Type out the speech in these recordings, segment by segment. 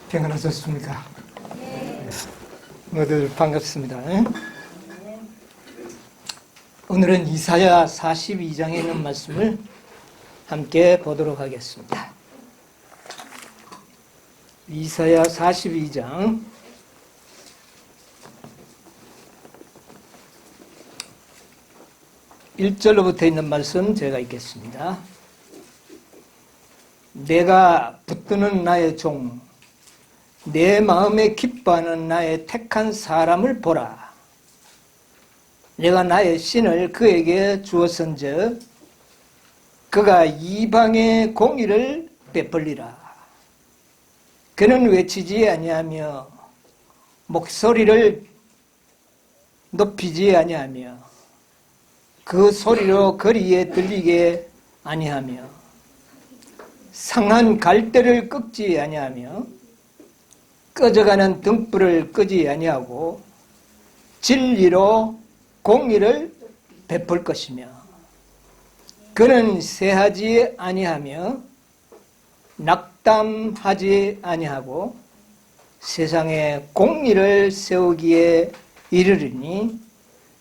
평안하셨습니까? 네. 모두 반갑습니다. 오늘은 이사야 42장에 있는 말씀을 함께 보도록 하겠습니다. 이사야 42장 1절로부터 있는 말씀 제가 읽겠습니다. 내가 붙드는 나의 종, 내 마음에 기뻐하는 나의 택한 사람을 보라. 내가 나의 신을 그에게 주었은즉 그가 이방의 공의를 베풀리라. 그는 외치지 아니하며 목소리를 높이지 아니하며 그 소리로 거리에 들리게 아니하며 상한 갈대를 꺾지 아니하며 꺼져가는 등불을 끄지 아니하고 진리로 공의를 베풀 것이며 그는 세하지 아니하며 낙담하지 아니하고 세상에 공의를 세우기에 이르리니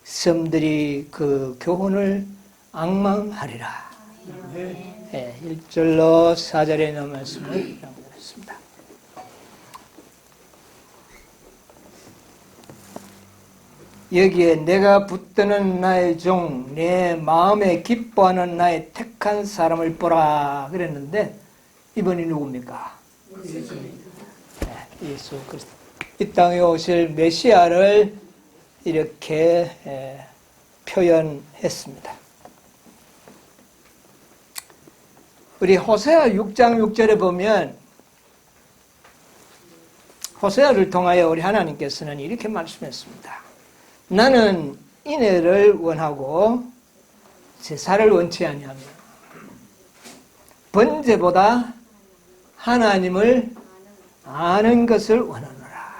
섬들이 그 교훈을 앙망하리라. 네, 1절로 4절에 있는 말씀을 읽겠습니다. 여기에 내가 붙드는 나의 종, 내 마음에 기뻐하는 나의 택한 사람을 보라 그랬는데 이번이 누굽니까? 네, 예수 그리스도. 이 땅에 오실 메시아를 이렇게 표현했습니다. 우리 호세아 6장 6절에 보면 호세아를 통하여 우리 하나님께서는 이렇게 말씀했습니다. 나는 인애를 원하고 제사를 원치 아니하며 번제보다 하나님을 아는 것을 원하노라.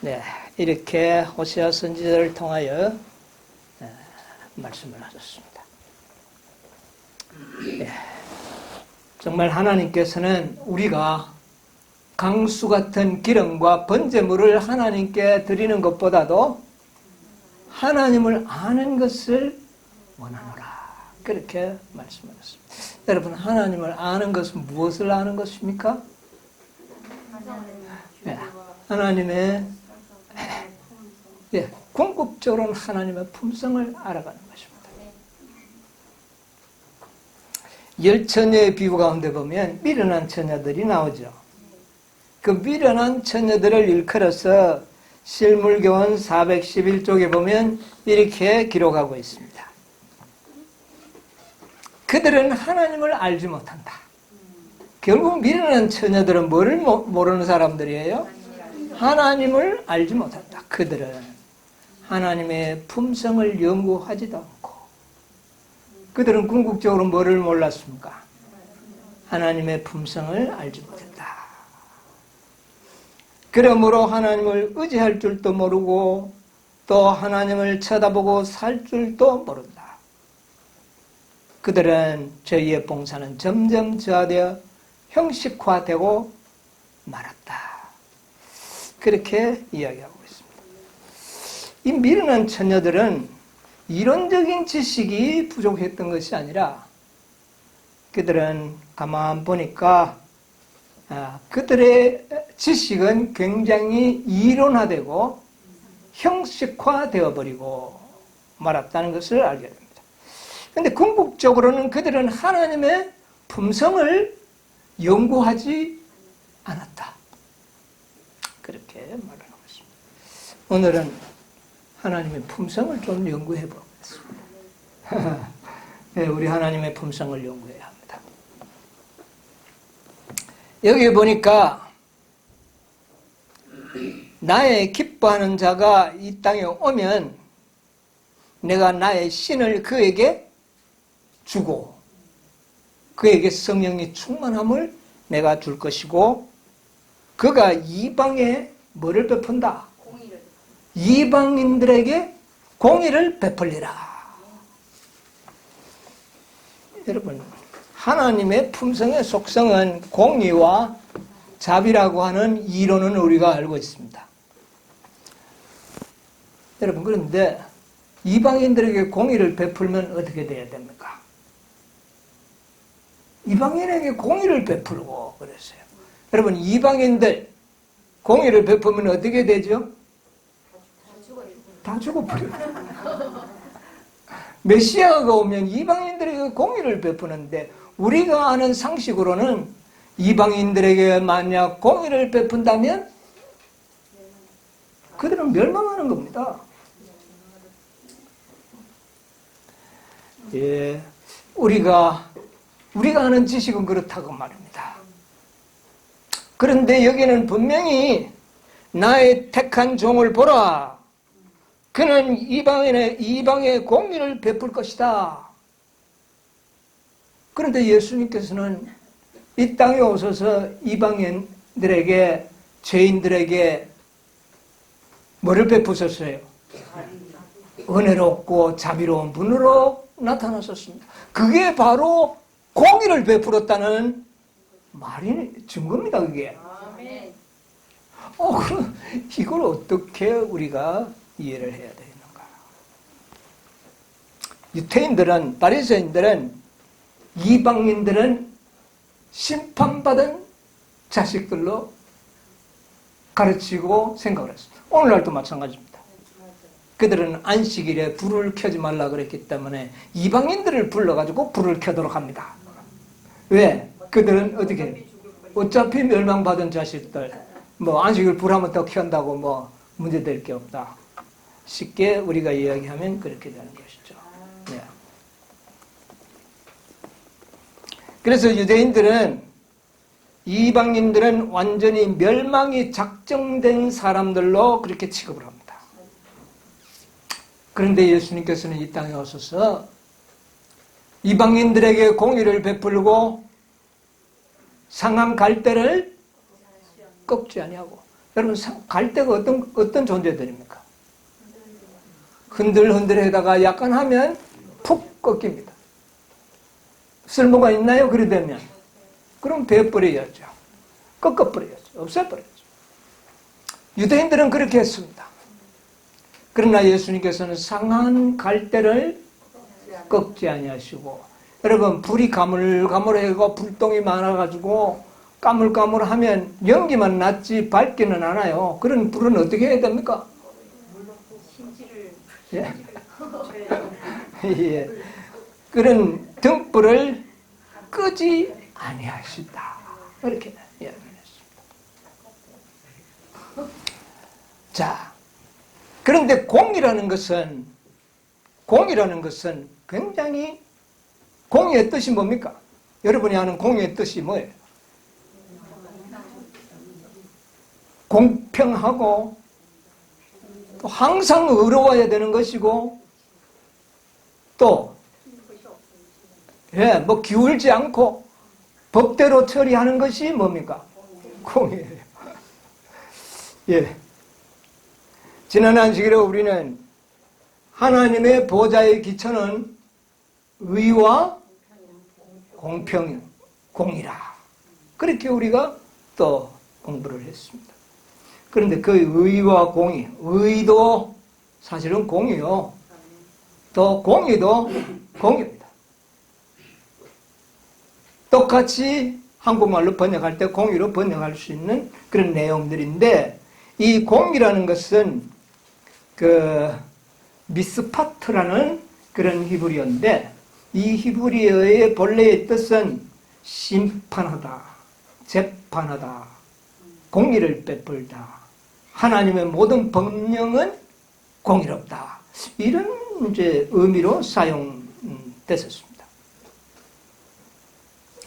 네, 이렇게 호세아 선지자를 통하여 말씀을 하셨습니다. 네, 정말 하나님께서는 우리가 강수 같은 기름과 번제물을 하나님께 드리는 것보다도 하나님을 아는 것을 원하노라. 그렇게 말씀하셨습니다. 여러분, 하나님을 아는 것은 무엇을 아는 것입니까? 네, 하나님의 궁극적으로는 하나님의 품성을 알아가는 것입니다. 열 처녀의 비유 가운데 보면 미련한 처녀들이 나오죠. 그 미련한 처녀들을 일컬어서 실물교원 411쪽에 보면 이렇게 기록하고 있습니다. 그들은 하나님을 알지 못한다. 결국 미련한 처녀들은 뭐를 모르는 사람들이에요? 하나님을 알지 못한다. 그들은 하나님의 품성을 연구하지도 않고 그들은 궁극적으로 뭐를 몰랐습니까? 하나님의 품성을 알지 못했다. 그러므로 하나님을 의지할 줄도 모르고 또 하나님을 쳐다보고 살 줄도 모른다. 그들은 저희의 봉사는 점점 저하되어 형식화되고 말았다. 그렇게 이야기하고 있습니다. 이 미련한 처녀들은 이론적인 지식이 부족했던 것이 아니라 그들은 가만 보니까 그들의 지식은 굉장히 이론화되고 형식화되어 버리고 말았다는 것을 알게 됩니다. 그런데 궁극적으로는 그들은 하나님의 품성을 연구하지 않았다. 그렇게 말하고 있습니다. 오늘은 하나님의 품성을 좀 연구해 보겠습니다. 네, 우리 하나님의 품성을 연구해야 합니다. 여기 보니까 나의 기뻐하는 자가 이 땅에 오면 내가 나의 신을 그에게 주고 그에게 성령의 충만함을 내가 줄 것이고 그가 이방에 뭐를 베푼다? 이방인들에게 공의를 베풀리라. 여러분, 하나님의 품성의 속성은 공의와 자비라고 하는 이론은 우리가 알고 있습니다. 여러분, 그런데 이방인들에게 공의를 베풀면 어떻게 돼야 됩니까? 이방인에게 공의를 베풀고 그랬어요. 여러분, 이방인들 공의를 베풀면 어떻게 되죠? 다 죽어버려요. 메시아가 오면 이방인들에게 공의를 베푸는데 우리가 아는 상식으로는 이방인들에게 만약 공의를 베푼다면 그들은 멸망하는 겁니다. 예, 우리가 아는 지식은 그렇다고 말입니다. 그런데 여기는 분명히 나의 택한 종을 보라. 그는 이방의 공의를 베풀 것이다. 그런데 예수님께서는 이 땅에 오셔서 이방인들에게, 죄인들에게 뭐를 베푸셨어요? 은혜롭고 자비로운 분으로 나타나셨습니다. 그게 바로 공의를 베풀었다는 말이 증거입니다, 그게. 그럼 이걸 어떻게 우리가 이해를 해야 되는가? 유태인들은, 바리새인들은 이방인들은 심판받은 자식들로 가르치고 생각을 했습니다. 오늘날도 마찬가지입니다. 그들은 안식일에 불을 켜지 말라 그랬기 때문에 이방인들을 불러가지고 불을 켜도록 합니다. 왜? 그들은 어떻게? 어차피 멸망받은 자식들, 안식일 불 한번 더 켠다고 문제될 게 없다. 쉽게 우리가 이야기하면 그렇게 되는 것이죠. 네. 그래서 유대인들은, 이방인들은 완전히 멸망이 작정된 사람들로 그렇게 취급을 합니다. 그런데 예수님께서는 이 땅에 오셔서 이방인들에게 공의를 베풀고 상한 갈대를 꺾지 아니하고. 여러분, 갈대가 어떤 존재들입니까? 흔들흔들에다가 약간 하면 푹 꺾입니다. 쓸모가 있나요? 그래 되면 그럼 베어버려야죠. 꺾어버려야죠. 없애버려야죠. 유대인들은 그렇게 했습니다. 그러나 예수님께서는 상한 갈대를 꺾지 아니하시고, 여러분, 불이 가물가물하고 불똥이 많아가지고 까물까물하면 연기만 났지 밝기는 않아요. 그런 불은 어떻게 해야 됩니까? 예. 예. 그런 등불을 끄지 아니하시다. 이렇게 이야기했습니다. 자, 그런데 공이라는 것은 굉장히, 공의의 뜻이 뭡니까? 여러분이 아는 공의의 뜻이 뭐예요? 공평하고 또 항상 의로워야 되는 것이고, 또 기울지 않고 법대로 처리하는 것이 뭡니까? 공의예요. 예. 지난 안식일에 우리는 하나님의 보좌의 기초는 의와 공이라. 그렇게 우리가 또 공부를 했습니다. 그런데 그 의와 공의, 의도 사실은 공이요. 또 공의도 공입니다. 똑같이 한국말로 번역할 때 공의로 번역할 수 있는 그런 내용들인데, 이 공이라는 것은 미스파트라는 그런 히브리어인데, 이 히브리어의 본래의 뜻은 심판하다, 재판하다, 공의를 베풀다, 하나님의 모든 법령은 공의롭다, 이런 이제 의미로 사용됐었습니다.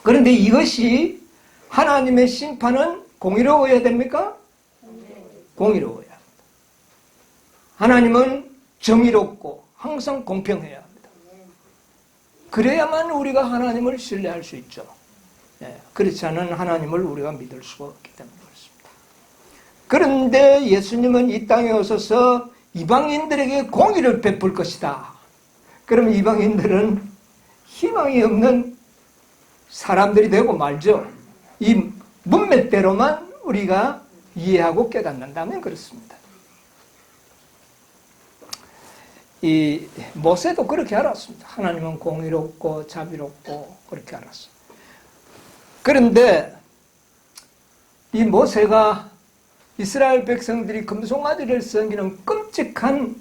그런데 이것이, 하나님의 심판은 공의로워야 됩니까? 공의로워야 합니다. 하나님은 정의롭고 항상 공평해야 합니다. 그래야만 우리가 하나님을 신뢰할 수 있죠. 그렇지 않은 하나님을 우리가 믿을 수가 없기 때문에 그렇습니다. 그런데 예수님은 이 땅에 오셔서 이방인들에게 공의를 베풀 것이다. 그럼 이방인들은 희망이 없는 사람들이 되고 말죠. 이 문맥대로만 우리가 이해하고 깨닫는다면 그렇습니다. 이 모세도 그렇게 알았습니다. 하나님은 공의롭고 자비롭고 그렇게 알았어요. 그런데 이 모세가 이스라엘 백성들이 금송아지를 섬기는 끔찍한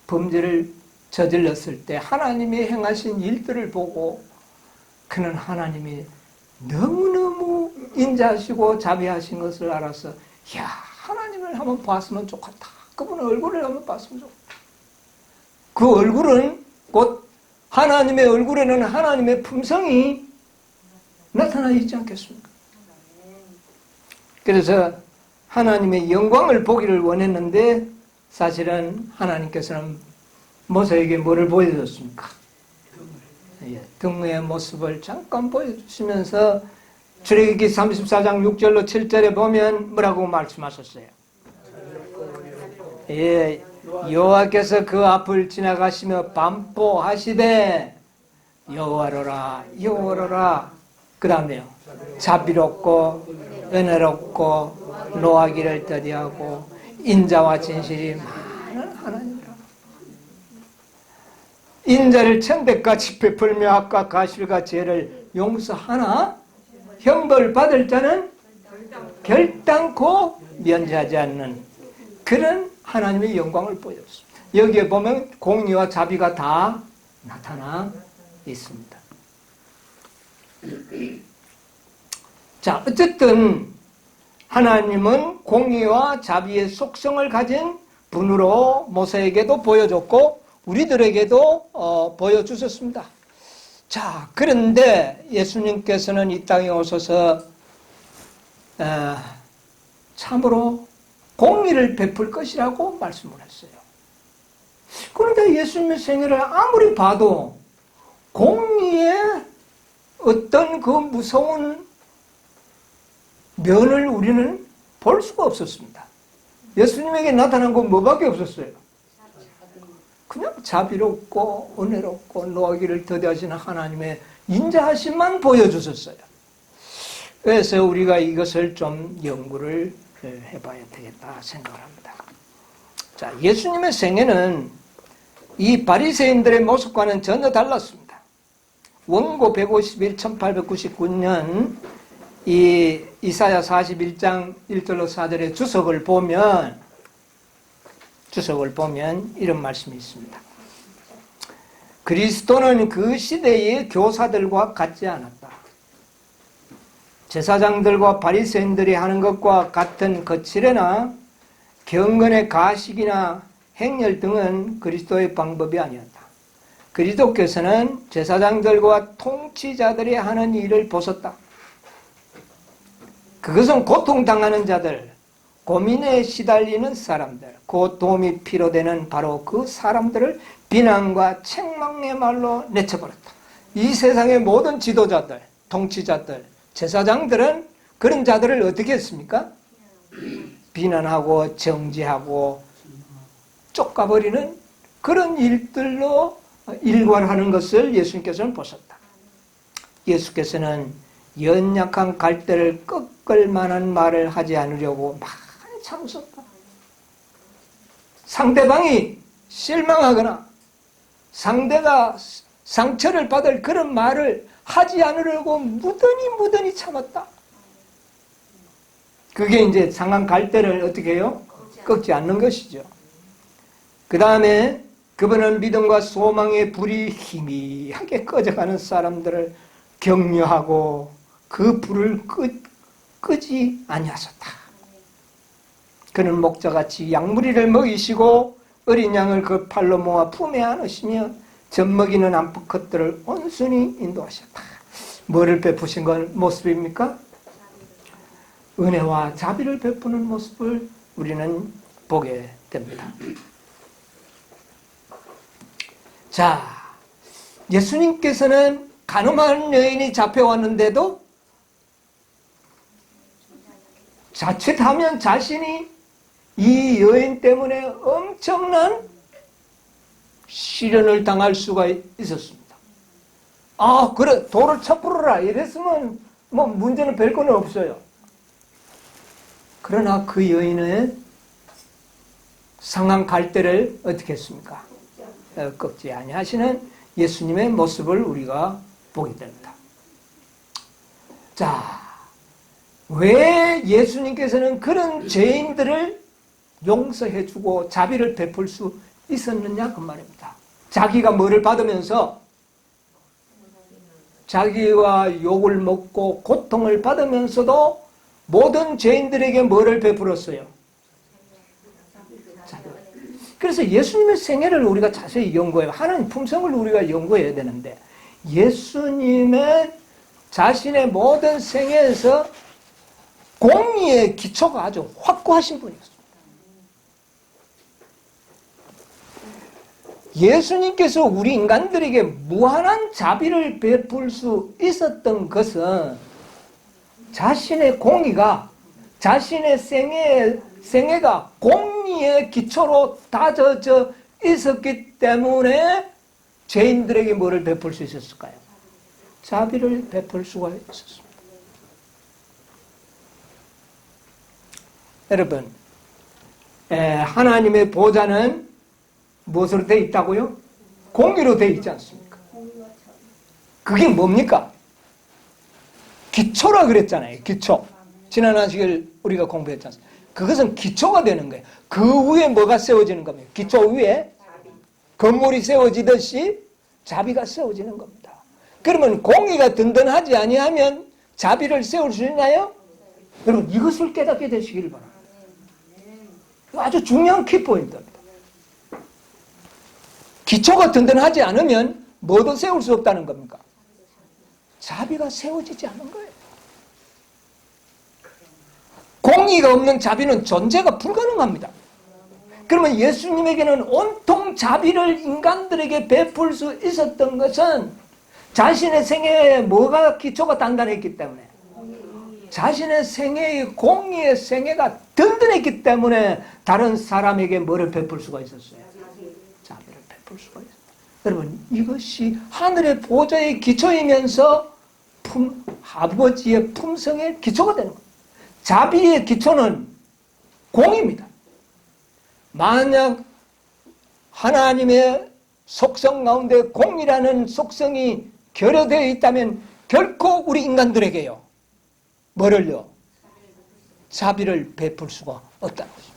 범죄를 저질렀을 때 하나님이 행하신 일들을 보고 그는 하나님이 너무너무 인자하시고 자비하신 것을 알아서 야, 하나님을 한번 봤으면 좋겠다. 그분의 얼굴을 한번 봤으면 좋겠다. 그 얼굴은 곧 하나님의 얼굴에는 하나님의 품성이 나타나 있지 않겠습니까? 그래서 하나님의 영광을 보기를 원했는데 사실은 하나님께서는 모세에게 뭐를 보여줬습니까? 등의 모습을 잠깐 보여주시면서 출애굽기 34장 6절로 7절에 보면 뭐라고 말씀하셨어요? 예, 여호와께서 그 앞을 지나가시며 반포하시되 여호와로라 여호와로라. 그 다음에요, 자비롭고 은혜롭고 노하기를 더디하고 인자와 진실이 많은 하나님이라. 인자를 천대까지 베풀며 악과 가실과 죄를 용서하나 형벌 받을 자는 결단코 면제하지 않는 그런 하나님의 영광을 보여줬습니다. 여기에 보면 공의와 자비가 다 나타나 있습니다. 자, 어쨌든 하나님은 공의와 자비의 속성을 가진 분으로 모세에게도 보여줬고 우리들에게도 보여주셨습니다. 자, 그런데 예수님께서는 이 땅에 오셔서 참으로 공의를 베풀 것이라고 말씀을 했어요. 그런데 예수님의 생애를 아무리 봐도 공의의 어떤 그 무서운 면을 우리는 볼 수가 없었습니다. 예수님에게 나타난 건 뭐밖에 없었어요? 그냥 자비롭고 은혜롭고 노하기를 더디하시는 하나님의 인자하심만 보여주셨어요. 그래서 우리가 이것을 좀 연구를 해봐야 되겠다 생각을 합니다. 자, 예수님의 생애는 이 바리새인들의 모습과는 전혀 달랐습니다. 원고 151, 1899년 이 이사야 41장 1절로 4절의 주석을 보면 이런 말씀이 있습니다. 그리스도는 그 시대의 교사들과 같지 않았다. 제사장들과 바리새인들이 하는 것과 같은 거칠애나 경건의 가식이나 행렬 등은 그리스도의 방법이 아니었다. 그리스도께서는 제사장들과 통치자들이 하는 일을 보셨다. 그것은 고통당하는 자들, 고민에 시달리는 사람들, 곧 도움이 필요되는 바로 그 사람들을 비난과 책망의 말로 내쳐버렸다. 이 세상의 모든 지도자들, 통치자들, 제사장들은 그런 자들을 어떻게 했습니까? 비난하고 정죄하고 쫓아버리는 그런 일들로 일관하는 것을 예수님께서는 보셨다. 예수께서는 연약한 갈대를 꺾을 만한 말을 하지 않으려고 많이 참으셨다. 상대방이 실망하거나 상대가 상처를 받을 그런 말을 하지 않으려고 무던히 참았다. 그게 이제 상한 갈대를 어떻게 해요? 꺾지 않는 것이죠. 그 다음에 그분은 믿음과 소망의 불이 희미하게 꺼져가는 사람들을 격려하고 그 불을 끄지 아니하셨다. 그는 목자같이 양무리를 먹이시고 어린 양을 그 팔로 모아 품에 안으시며 젖먹이는 암컷들을 온순히 인도하셨다. 뭐를 베푸신 건 모습입니까? 은혜와 자비를 베푸는 모습을 우리는 보게 됩니다. 자, 예수님께서는 가늠한 여인이 잡혀왔는데도 자칫하면 자신이 이 여인 때문에 엄청난 시련을 당할 수가 있었습니다. 아, 그래, 돌을 쳐부르라 이랬으면 뭐 문제는 별 거는 없어요. 그러나 그 여인의 상한 갈대를 어떻게 했습니까? 꺾지 아니하시는 예수님의 모습을 우리가 보게 됩니다. 자, 왜 예수님께서는 그런 죄인들을 용서해주고 자비를 베풀 수 있었느냐 그 말입니다. 자기가 뭐를 받으면서 자기와 욕을 먹고 고통을 받으면서도 모든 죄인들에게 뭐를 베풀었어요? 그래서 예수님의 생애를 우리가 자세히 연구해요. 하나님 품성을 우리가 연구해야 되는데 예수님의 자신의 모든 생애에서 공의의 기초가 아주 확고하신 분이었습니다. 예수님께서 우리 인간들에게 무한한 자비를 베풀 수 있었던 것은 자신의 공의가 자신의 생애가 공의의 기초로 다져져 있었기 때문에 죄인들에게 뭐를 베풀 수 있었을까요? 자비를 베풀 수가 있었습니다. 여러분, 하나님의 보좌는 무엇으로 되어 있다고요? 공의로 되어 있지 않습니까? 그게 뭡니까? 기초라 그랬잖아요. 기초. 지난 안식일 우리가 공부했지 않습니까? 그것은 기초가 되는 거예요. 그 위에 뭐가 세워지는 겁니까? 기초 위에 건물이 세워지듯이 자비가 세워지는 겁니다. 그러면 공의가 든든하지 아니하면 자비를 세울 수 있나요? 여러분 이것을 깨닫게 되시기를 바랍니다. 아주 중요한 키포인트입니다. 기초가 든든하지 않으면 뭐도 세울 수 없다는 겁니까? 자비가 세워지지 않은 거예요. 공의가 없는 자비는 존재가 불가능합니다. 그러면 예수님에게는 온통 자비를 인간들에게 베풀 수 있었던 것은 자신의 생애에 뭐가 기초가 단단했기 때문에 자신의 생애의 공의의 생애가 든든했기 때문에 다른 사람에게 뭐를 베풀 수가 있었어요? 자비를 베풀 수가 있어요. 여러분 이것이 하늘의 보좌의 기초이면서 아버지의 품성의 기초가 되는 거예요. 자비의 기초는 공입니다. 만약 하나님의 속성 가운데 공이라는 속성이 결여되어 있다면 결코 우리 인간들에게요. 뭐를요? 자비를 베풀 수가 없다는 것입니다.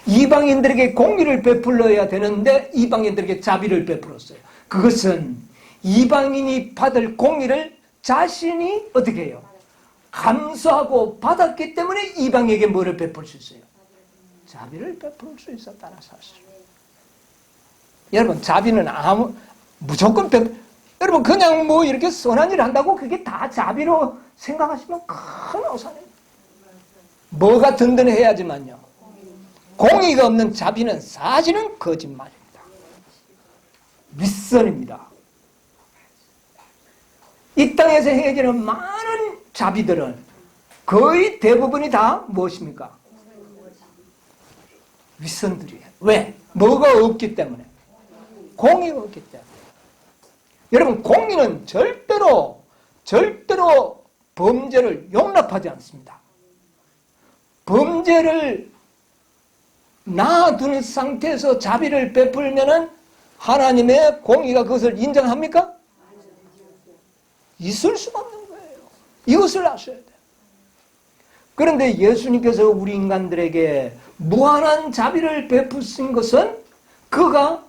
이방인들에게 공의를 베풀어야 되는데 이방인들에게 자비를 베풀었어요. 그것은 이방인이 받을 공의를 자신이 어떻게 해요? 감수하고 받았기 때문에 이방에게 뭐를 베풀 수 있어요? 자비를 베풀 수 있었다는 사실. 여러분 자비는 무조건 여러분 그냥 뭐 이렇게 선한 일 한다고 그게 다 자비로 생각하시면 큰 오산입니다. 뭐가 든든해야지만요. 공의가 없는 자비는 사실은 거짓말입니다. 윗선입니다. 이 땅에서 행해지는 많은 자비들은 거의 대부분이 다 무엇입니까? 윗선들이에요. 왜? 뭐가 없기 때문에. 공의가 없기 때문에. 여러분 공의는 절대로 범죄를 용납하지 않습니다. 범죄를 놔둔 상태에서 자비를 베풀면은 하나님의 공의가 그것을 인정합니까? 있을 수가 없는 거예요. 이것을 아셔야 돼요. 그런데 예수님께서 우리 인간들에게 무한한 자비를 베푸신 것은 그가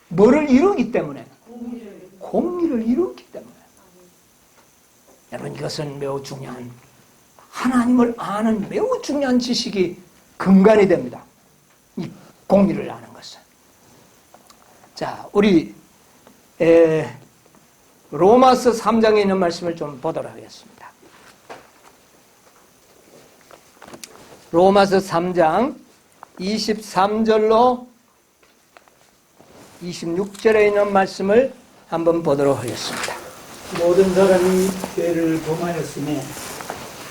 뭐를 이루기 때문에? 공의를 이루기 때문에. 여러분 이것은 매우 중요한 하나님을 아는 매우 중요한 지식이 근간이 됩니다. 이 공의를 아는 것은. 자, 우리 로마서 3장에 있는 말씀을 좀 보도록 하겠습니다. 로마서 3장 23절로 26절에 있는 말씀을 한번 보도록 하겠습니다. 모든 사람이 죄를 범하였으며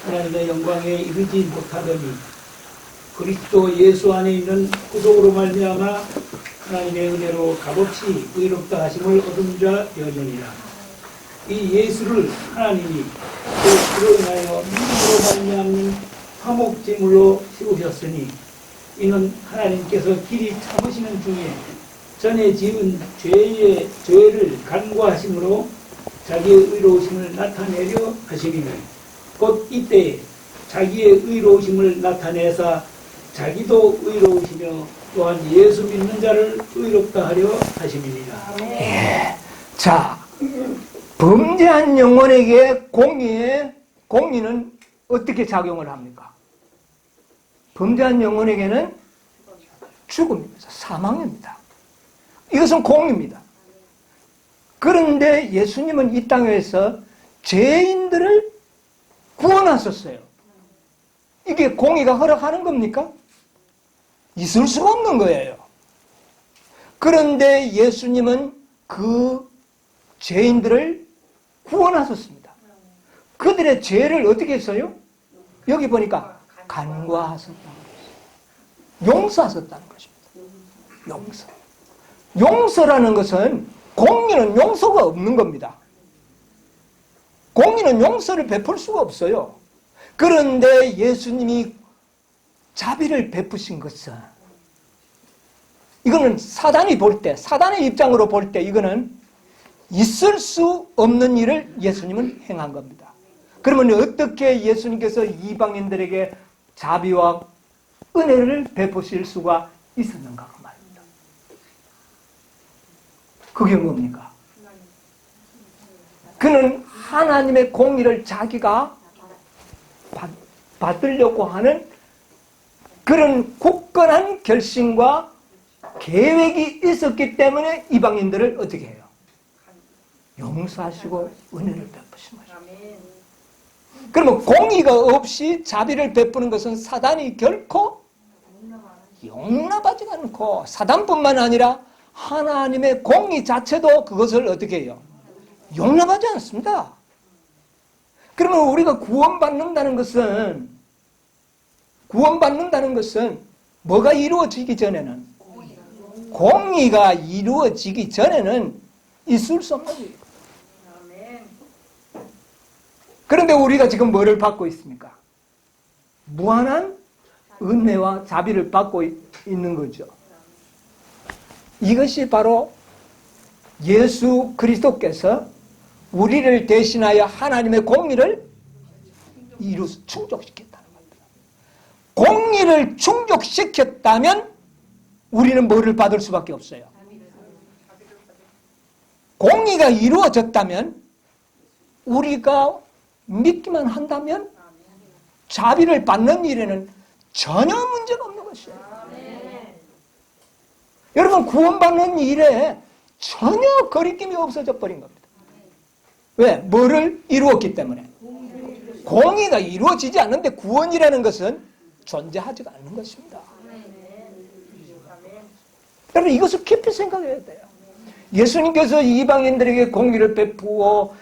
하나님의 영광에 이르지 못하더니 그리스도 예수 안에 있는 구속으로 말미암아 하나님의 은혜로 값없이 의롭다 하심을 얻은 자 여전이라. 이 예수를 하나님이 또 그로 인하여 믿음으로 말미암는 화목제물로 세우셨으니 이는 하나님께서 길이 참으시는 중에 전에 지은 죄를 간구하심으로 자기의 의로우심을 나타내려 하시리니 곧 이때에 자기의 의로우심을 나타내사 자기도 의로우시며 또한 예수 믿는 자를 의롭다 하려 하심이니라. 예. 자, 범죄한 영혼에게 공의는 어떻게 작용을 합니까? 범죄한 영혼에게는 죽음입니다. 사망입니다. 이것은 공의입니다. 그런데 예수님은 이 땅에서 죄인들을 구원하셨어요. 이게 공의가 허락하는 겁니까? 있을 수가 없는 거예요. 그런데 예수님은 그 죄인들을 구원하셨습니다. 그들의 죄를 어떻게 했어요? 여기 보니까 간과하셨다는 것입니다. 용서하셨다는 것입니다. 용서라는 것은 공의는 용서가 없는 겁니다. 공의는 용서를 베풀 수가 없어요. 그런데 예수님이 자비를 베푸신 것은 이거는 사단의 입장으로 볼 때 이거는 있을 수 없는 일을 예수님은 행한 겁니다. 그러면 어떻게 예수님께서 이방인들에게 자비와 은혜를 베푸실 수가 있었는가 그 말입니다. 그게 뭡니까? 그는 하나님의 공의를 자기가 받으려고 하는 그런 굳건한 결심과 계획이 있었기 때문에 이방인들을 어떻게 해요? 용서하시고 은혜를 베푸신 것입니다. 그러면 공의가 없이 자비를 베푸는 것은 사단이 결코 용납하지 않고 사단뿐만 아니라 하나님의 공의 자체도 그것을 어떻게 해요? 용납하지 않습니다. 그러면 우리가 구원받는다는 것은 뭐가 이루어지기 전에는 공의가 이루어지기 전에는 있을 수 없는 일이에요. 그런데 우리가 지금 뭐를 받고 있습니까? 무한한 은혜와 자비를 받고 있는 거죠. 이것이 바로 예수 그리스도께서 우리를 대신하여 하나님의 공의를 충족시켰다는 겁니다. 공의를 충족시켰다면 우리는 뭐를 받을 수밖에 없어요? 공의가 이루어졌다면 우리가 믿기만 한다면 자비를 받는 일에는 전혀 문제가 없는 것이에요. 여러분 구원받는 일에 전혀 거리낌이 없어져 버린 겁니다. 왜? 뭐를 이루었기 때문에. 공의가 이루어지지 않는데 구원이라는 것은 존재하지가 않는 것입니다. 여러분 이것을 깊이 생각해야 돼요. 예수님께서 이방인들에게 공의를 베푸고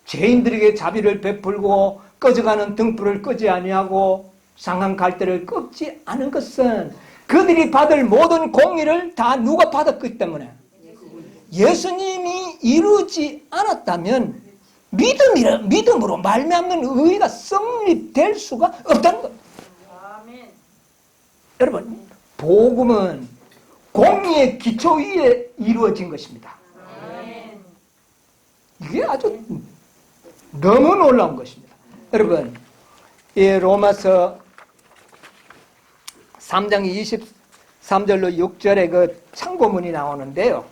죄인들에게 자비를 베풀고 꺼져가는 등불을 끄지 아니하고 상한 갈대를 꺾지 않은 것은 그들이 받을 모든 공의를 다 누가 받았기 때문에 예수님이 이루지 않았다면 믿음으로 말미암는 의가 성립될 수가 없다는 겁니다. 여러분 복음은 공의의 기초 위에 이루어진 것입니다. 이게 아주 너무 놀라운 것입니다. 여러분 이 로마서 3장 23절로 6절에 그 참고문이 나오는데요.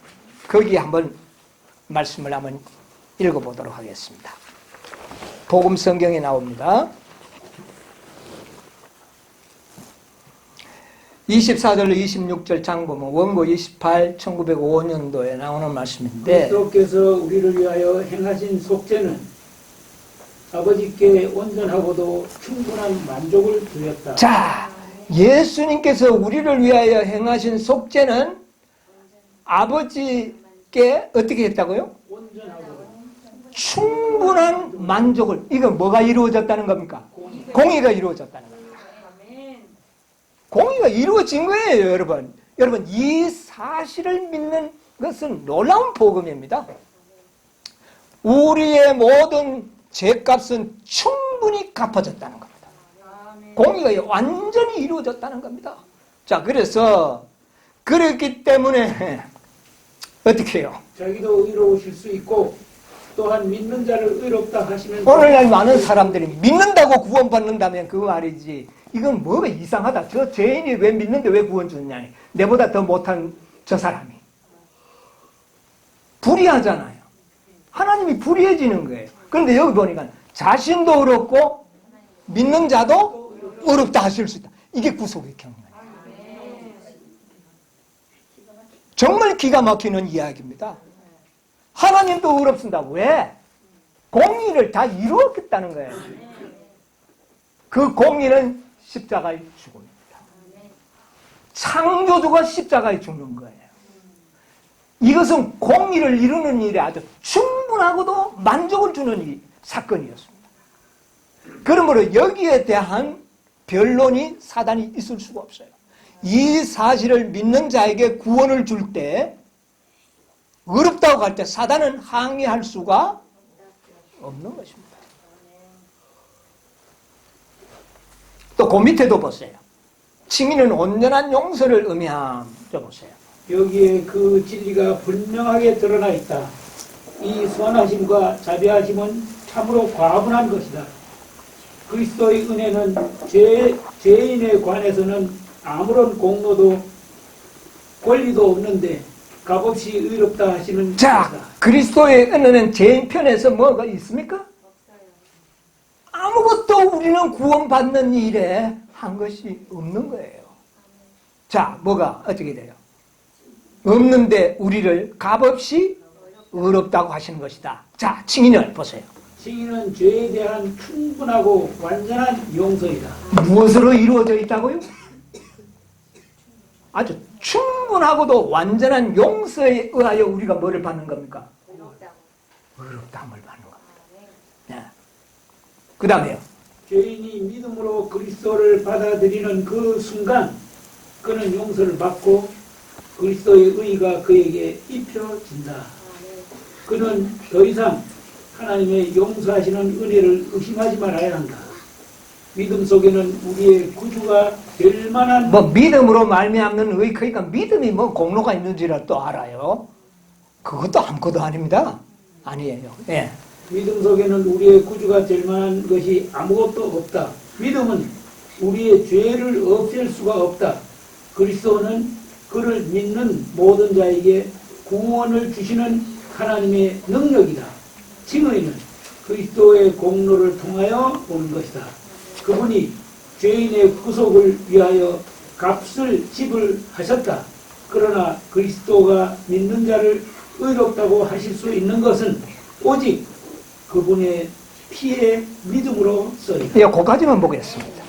거기 한번 말씀을 한번 읽어보도록 하겠습니다. 복음 성경에 나옵니다. 24절로 26절 장보면 원고 28, 1905년도에 나오는 말씀인데 그리스도께서 우리를 위하여 행하신 속죄는 아버지께 온전하고도 충분한 만족을 주었다. 자, 예수님께서 우리를 위하여 행하신 속죄는 아버지께 어떻게 했다고요? 온전하고 충분한 만족을. 이건 뭐가 이루어졌다는 겁니까? 공의가 이루어졌다는 겁니다. 공의가 이루어진 거예요, 여러분. 여러분, 이 사실을 믿는 것은 놀라운 복음입니다. 우리의 모든 죄값은 충분히 갚아졌다는 겁니다. 공의가 완전히 이루어졌다는 겁니다. 자, 그래서 그렇기 때문에 어떻게 해요? 자기도 의로우실 수 있고 또한 믿는 자를 의롭다 하시는 오늘날 많은 사람들이 믿는다고 구원받는다면 그 말이지, 이건 뭐가 이상하다. 저 죄인이 왜 믿는데 왜 구원 주느냐. 내보다 더 못한 저 사람이. 불의하잖아요. 하나님이 불의해지는 거예요. 그런데 여기 보니까 자신도 어렵고 믿는 자도 어렵다 하실 수 있다. 이게 구속의 경륜이에요. 정말 기가 막히는 이야기입니다. 하나님도 어렵습니다. 왜? 공의를 다 이루었겠다는 거예요. 그 공의는 십자가의 죽음입니다. 창조주가 십자가에 죽는 거예요. 이것은 공의를 이루는 일에 아주 충분하고도 만족을 주는 사건이었습니다. 그러므로 여기에 대한 변론이 사단이 있을 수가 없어요. 이 사실을 믿는 자에게 구원을 줄 때, 어렵다고 할 때 사단은 항의할 수가 없는 것입니다. 또 그 밑에도 보세요. 칭의는 온전한 용서를 의미함. 좀 보세요. 여기에 그 진리가 분명하게 드러나 있다. 이 선하심과 자비하심은 참으로 과분한 것이다. 그리스도의 은혜는 죄인에 관해서는 아무런 공로도 권리도 없는데 값없이 의롭다 하시는 자, 것이다. 그리스도의 은혜는 죄인 편에서 뭐가 있습니까? 아무것도 우리는 구원받는 일에 한 것이 없는 거예요. 자, 뭐가 어떻게 돼요? 없는데 우리를 값없이 의롭다고 하시는 것이다. 자, 칭의를 보세요. 칭의는 죄에 대한 충분하고 완전한 용서이다. 무엇으로 이루어져 있다고요? 아주 충분하고도 완전한 용서에 의하여 우리가 뭐를 받는 겁니까? 의롭다함을 받는 겁니다. 네. 그 다음에요. 죄인이 믿음으로 그리스도를 받아들이는 그 순간 그는 용서를 받고 그리스도의 의의가 그에게 입혀진다. 그는 더 이상 하나님의 용서하시는 은혜를 의심하지 말아야 한다. 믿음 속에는 우리의 구주가 될 만한 믿음으로 말미암는 의, 그러니까 믿음이 공로가 있는지를 또 알아요. 그것도 아무것도 아닙니다. 아니에요. 예. 믿음 속에는 우리의 구주가 될 만한 것이 아무것도 없다. 믿음은 우리의 죄를 없앨 수가 없다. 그리스도는 그를 믿는 모든 자에게 구원을 주시는 하나님의 능력이다. 칭의는 그리스도의 공로를 통하여 오는 것이다. 그분이 죄인의 구속을 위하여 값을 지불하셨다. 그러나 그리스도가 믿는 자를 의롭다고 하실 수 있는 것은 오직 그분의 피의 믿음으로서이다. 예, 거기까지만 보겠습니다.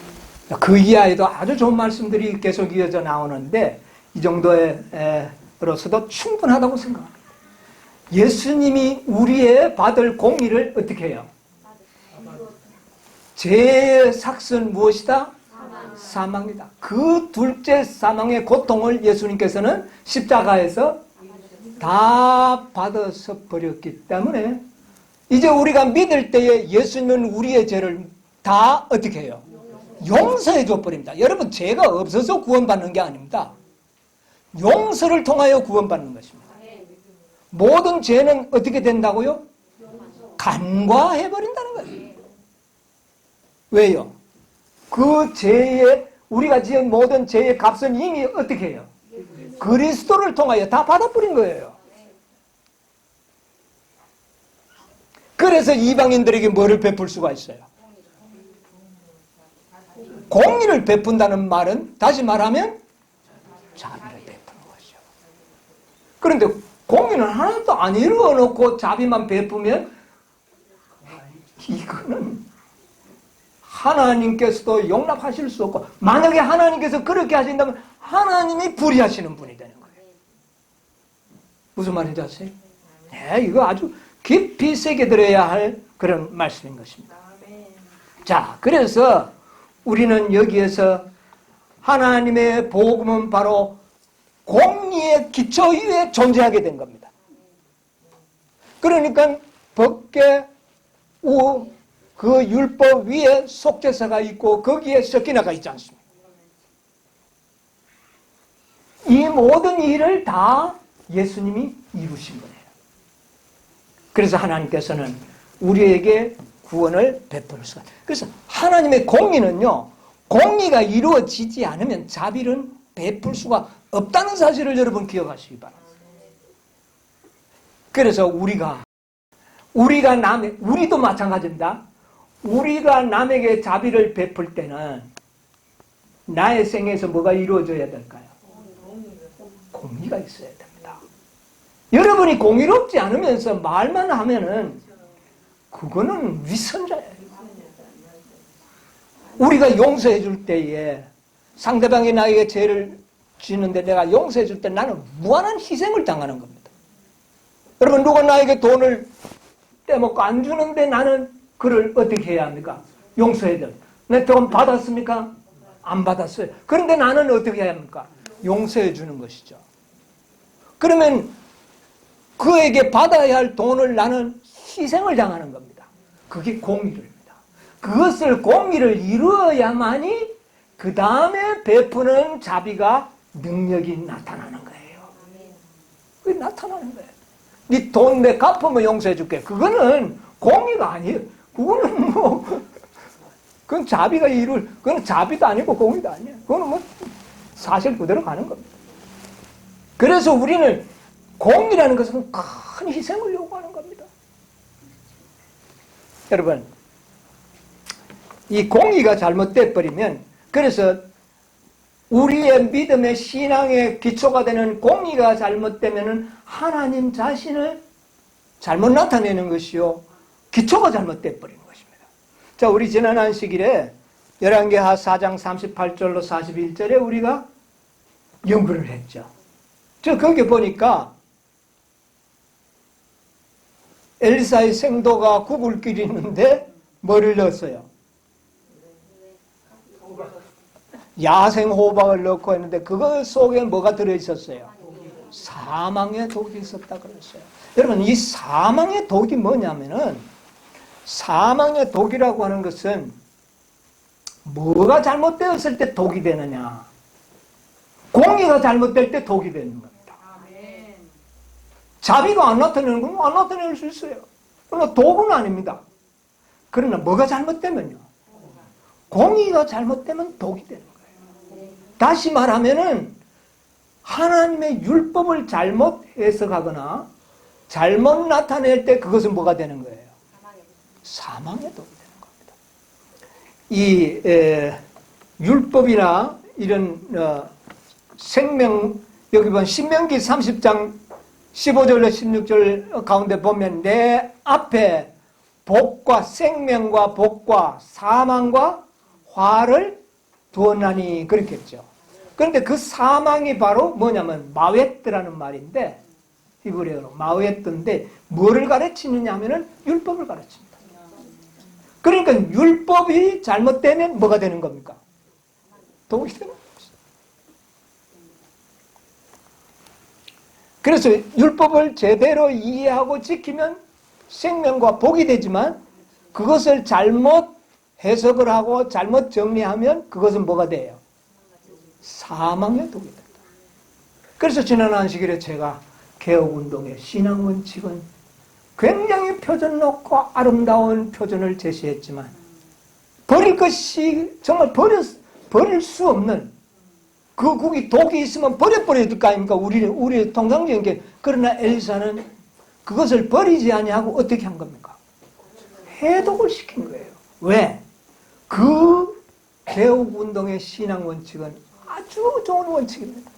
그 이하에도 아주 좋은 말씀들이 계속 이어져 나오는데 이 정도로서도 충분하다고 생각합니다. 예수님이 우리의 받을 공의를 어떻게 해요? 죄의 삭은 무엇이다? 사망이다. 그 둘째 사망의 고통을 예수님께서는 십자가에서 다 받아서 버렸기 때문에 이제 우리가 믿을 때에 예수님은 우리의 죄를 다 어떻게 해요? 용서해 줘 버립니다. 여러분, 죄가 없어서 구원받는 게 아닙니다. 용서를 통하여 구원받는 것입니다. 모든 죄는 어떻게 된다고요? 간과해 버린다는 거예요. 왜요? 그 죄의, 우리가 지은 모든 죄의 값은 이미 어떻게 해요? 그리스도를 통하여 다 받아버린 거예요. 그래서 이방인들에게 뭐를 베풀 수가 있어요? 공의를 베푼다는 말은 다시 말하면 자비를 베푸는 것이죠. 그런데 공의는 하나도 안 이루어놓고 자비만 베푸면 이거는 하나님께서도 용납하실 수 없고, 만약에 하나님께서 그렇게 하신다면 하나님이 불의하시는 분이 되는 거예요. 무슨 말인지 아세요? 네, 이거 아주 깊이 새겨 들어야 할 그런 말씀인 것입니다. 자, 그래서 우리는 여기에서 하나님의 복음은 바로 공의의 기초 위에 존재하게 된 겁니다. 그러니까 법계, 그 율법 위에 속죄사가 있고 거기에 셔키나가 있지 않습니까? 이 모든 일을 다 예수님이 이루신 거예요. 그래서 하나님께서는 우리에게 구원을 베풀 수가. 그래서 하나님의 공의는요, 공의가 이루어지지 않으면 자비는 베풀 수가 없다는 사실을 여러분 기억하시기 바랍니다. 그래서 우리가 우리도 마찬가지입니다. 우리가 남에게 자비를 베풀 때는 나의 생에서 뭐가 이루어져야 될까요? 공의가 있어야 됩니다. 여러분이 공의롭지 않으면서 말만 하면은 그거는 위선자예요. 우리가 용서해 줄 때에 상대방이 나에게 죄를 지는데 내가 용서해 줄 때 나는 무한한 희생을 당하는 겁니다. 여러분, 누가 나에게 돈을 떼먹고 안 주는데 나는 그를 어떻게 해야 합니까? 용서해야 돼요. 내 돈 받았습니까? 안 받았어요. 그런데 나는 어떻게 해야 합니까? 용서해 주는 것이죠. 그러면 그에게 받아야 할 돈을 나는 희생을 당하는 겁니다. 그게 공의입니다. 그것을 공의를 이루어야만이 그 다음에 베푸는 자비가 능력이 나타나는 거예요. 그게 나타나는 거예요. 네 돈 내 갚으면 용서해 줄게. 그거는 공의가 아니에요. 그거는 그건 자비가 그건 자비도 아니고 공의도 아니에요. 그거는 사실 그대로 가는 겁니다. 그래서 우리는 공의라는 것은 큰 희생을 요구하는 겁니다. 여러분, 이 공의가 잘못돼 버리면, 그래서 우리의 믿음의 신앙의 기초가 되는 공의가 잘못되면은 하나님 자신을 잘못 나타내는 것이요, 기초가 잘못돼 버리는 것입니다. 자, 우리 지난 안식일에 열왕기하 4장 38절로 41절에 우리가 연구를 했죠. 저 거기 보니까 엘리사의 생도가 굽을 길이 있는데 뭐를 넣었어요? 야생 호박을 넣고 했는데 그거 속에 뭐가 들어있었어요? 사망의 독이 있었다 그랬어요. 여러분, 이 사망의 독이 뭐냐면은, 사망의 독이라고 하는 것은 뭐가 잘못되었을 때 독이 되느냐, 공의가 잘못될 때 독이 되는 겁니다. 자비가 안 나타내는 건 안 나타낼 수 있어요. 그러나 독은 아닙니다. 그러나 뭐가 잘못되면요, 공의가 잘못되면 독이 되는 거예요. 다시 말하면은 하나님의 율법을 잘못 해석하거나 잘못 나타낼 때 그것은 뭐가 되는 거예요? 사망의 독이 되는 겁니다. 이 율법이나 이런 생명, 여기 보면 신명기 30장 15절로 16절 가운데 보면 내 앞에 복과 생명과 복과 사망과 화를 두었나니 그렇겠죠. 그런데 그 사망이 바로 뭐냐면 마웨트라는 말인데, 히브리어로 마웨트인데 뭐를 가르치느냐 하면은 율법을 가르칩니다. 그러니까 율법이 잘못되면 뭐가 되는 겁니까? 독이 되는 겁니다. 그래서 율법을 제대로 이해하고 지키면 생명과 복이 되지만, 그것을 잘못 해석을 하고 잘못 정리하면 그것은 뭐가 돼요? 사망의 독이 된다. 그래서 지난 안식일에 제가 개혁운동의 신앙 원칙은 굉장히 표준 높고 아름다운 표준을 제시했지만, 버릴 것이 정말 버릴 수 없는 그 국이 독이 있으면 버려야 될 거 아닙니까? 우리 통상적인 게. 그러나 엘리사는 그것을 버리지 아니하고 어떻게 한 겁니까? 해독을 시킨 거예요. 왜? 그 개혁운동의 신앙 원칙은 아주 좋은 원칙입니다.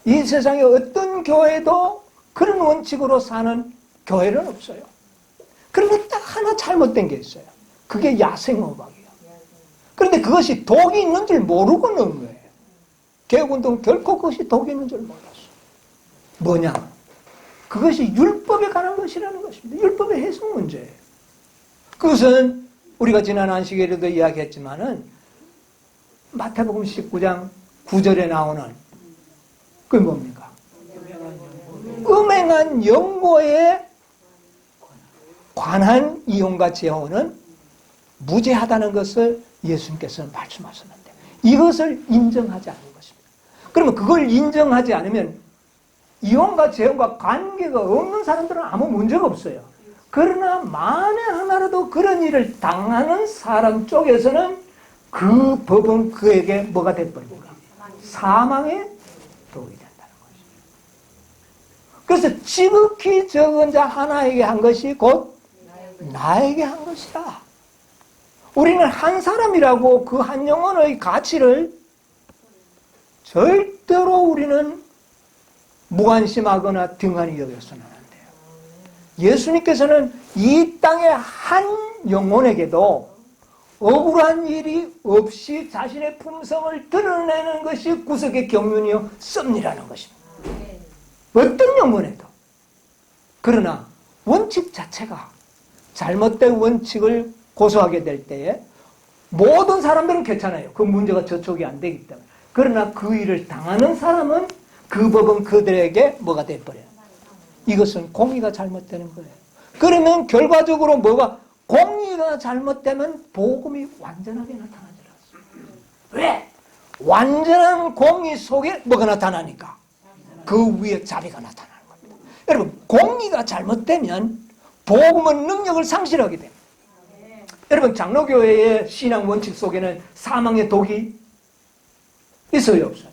이 세상에 어떤 교회도 그런 원칙으로 사는 교회는 없어요. 그런데 딱 하나 잘못된 게 있어요. 그게 야생호박이에요. 그런데 그것이 독이 있는 줄 모르고 넣은 거예요. 개혁운동은 결코 그것이 독이 있는 줄 몰랐어. 뭐냐? 그것이 율법에 관한 것이라는 것입니다. 율법의 해석 문제예요. 그것은 우리가 지난 안식일에도 이야기했지만은 마태복음 19장 9절에 나오는 그게 뭡니까? 음행한 영고에 관한 이혼과 재혼은 무죄하다는 것을 예수님께서는 말씀하셨는데 이것을 인정하지 않는 것입니다. 그러면 그걸 인정하지 않으면 이혼과 재혼과 관계가 없는 사람들은 아무 문제가 없어요. 그러나 만에 하나라도 그런 일을 당하는 사람 쪽에서는 그 법은 그에게 뭐가 돼버립니까? 사망의 독이 된다는 것입니다. 그래서 지극히 적은 자 하나에게 한 것이 곧 나에게 한 것이다. 우리는 한 사람이라고 그 한 영혼의 가치를 절대로 우리는 무관심하거나 등한히 여겨서는 안 돼요. 예수님께서는 이 땅의 한 영혼에게도 억울한 일이 없이 자신의 품성을 드러내는 것이 구속의 경륜이요 섭리라는 것입니다. 어떤 영혼에도. 그러나 원칙 자체가 잘못된 원칙을 고소하게 될 때에 모든 사람들은 괜찮아요. 그 문제가 저촉이 안 되기 때문에. 그러나 그 일을 당하는 사람은 그 법은 그들에게 뭐가 돼버려요. 이것은 공의가 잘못되는 거예요. 그러면 결과적으로 뭐가 공의가 잘못되면 복음이 완전하게 나타나질 않습니다. 왜? 완전한 공의 속에 뭐가 나타나니까? 그 위에 자비가 나타나는 겁니다. 여러분 공의가 잘못되면 복음은 능력을 상실하게 됩니다. 여러분 장로교회의 신앙 원칙 속에는 사망의 독이 있어요 없어요?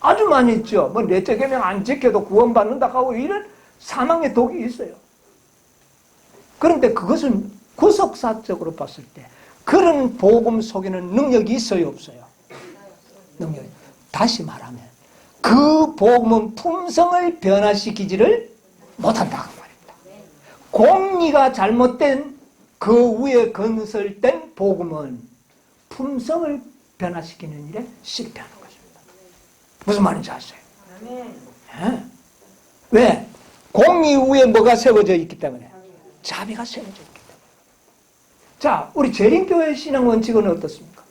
아주 많이 있죠. 뭐 넷째 계명 안 지켜도 구원받는다 하고 이런 사망의 독이 있어요. 그런데 그것은 구속사적으로 봤을 때 그런 복음 속에는 능력이 있어요 없어요? 능력이. 다시 말하면 그 복음은 품성을 변화시키지를 못한다 그 말입니다. 공의가 잘못된 그 위에 건설된 복음은 품성을 변화시키는 일에 실패하는 것입니다. 무슨 말인지 아세요? 네. 왜? 공의 위에 뭐가 세워져 있기 때문에? 자비가 세워져 있기 때문에. 자, 우리 재림교회 신앙 원칙은 어떻습니까?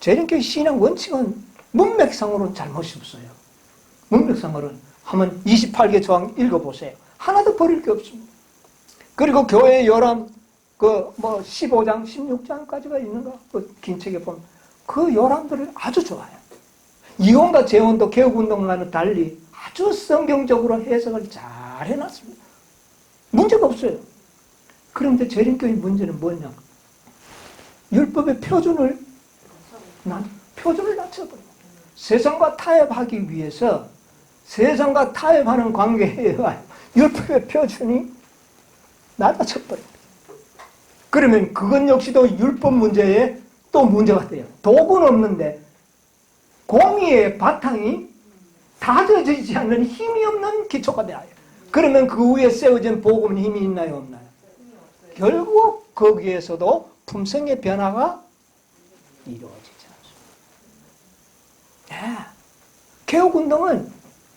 재림교회 신앙 원칙은 문맥상으로는 잘못이 없어요. 문맥상으로는 한번 28개 조항 읽어보세요. 하나도 버릴 게 없습니다. 그리고 교회 요람 그 뭐 15장, 16장까지가 있는가? 그 긴 책에 보면 그 요람들을 아주 좋아요. 이혼과 재혼도 개혁운동과는 달리 아주 성경적으로 해석을 잘 해놨습니다. 문제가 없어요. 그런데 재림교회 문제는 뭐냐? 율법의 표준을 낮춰버려요. 세상과 타협하기 위해서 세상과 타협하는 관계에 율법의 표준이 낮아져버려요. 그러면 그건 역시도 율법 문제에 또 문제가 돼요. 독은 없는데 공의의 바탕이 다져지지 않는 힘이 없는 기초가 돼요. 그러면 그 위에 세워진 복음은 힘이 있나요 없나요? 결국 거기에서도 품성의 변화가 이루어지지 않습니다. 예. 개혁운동은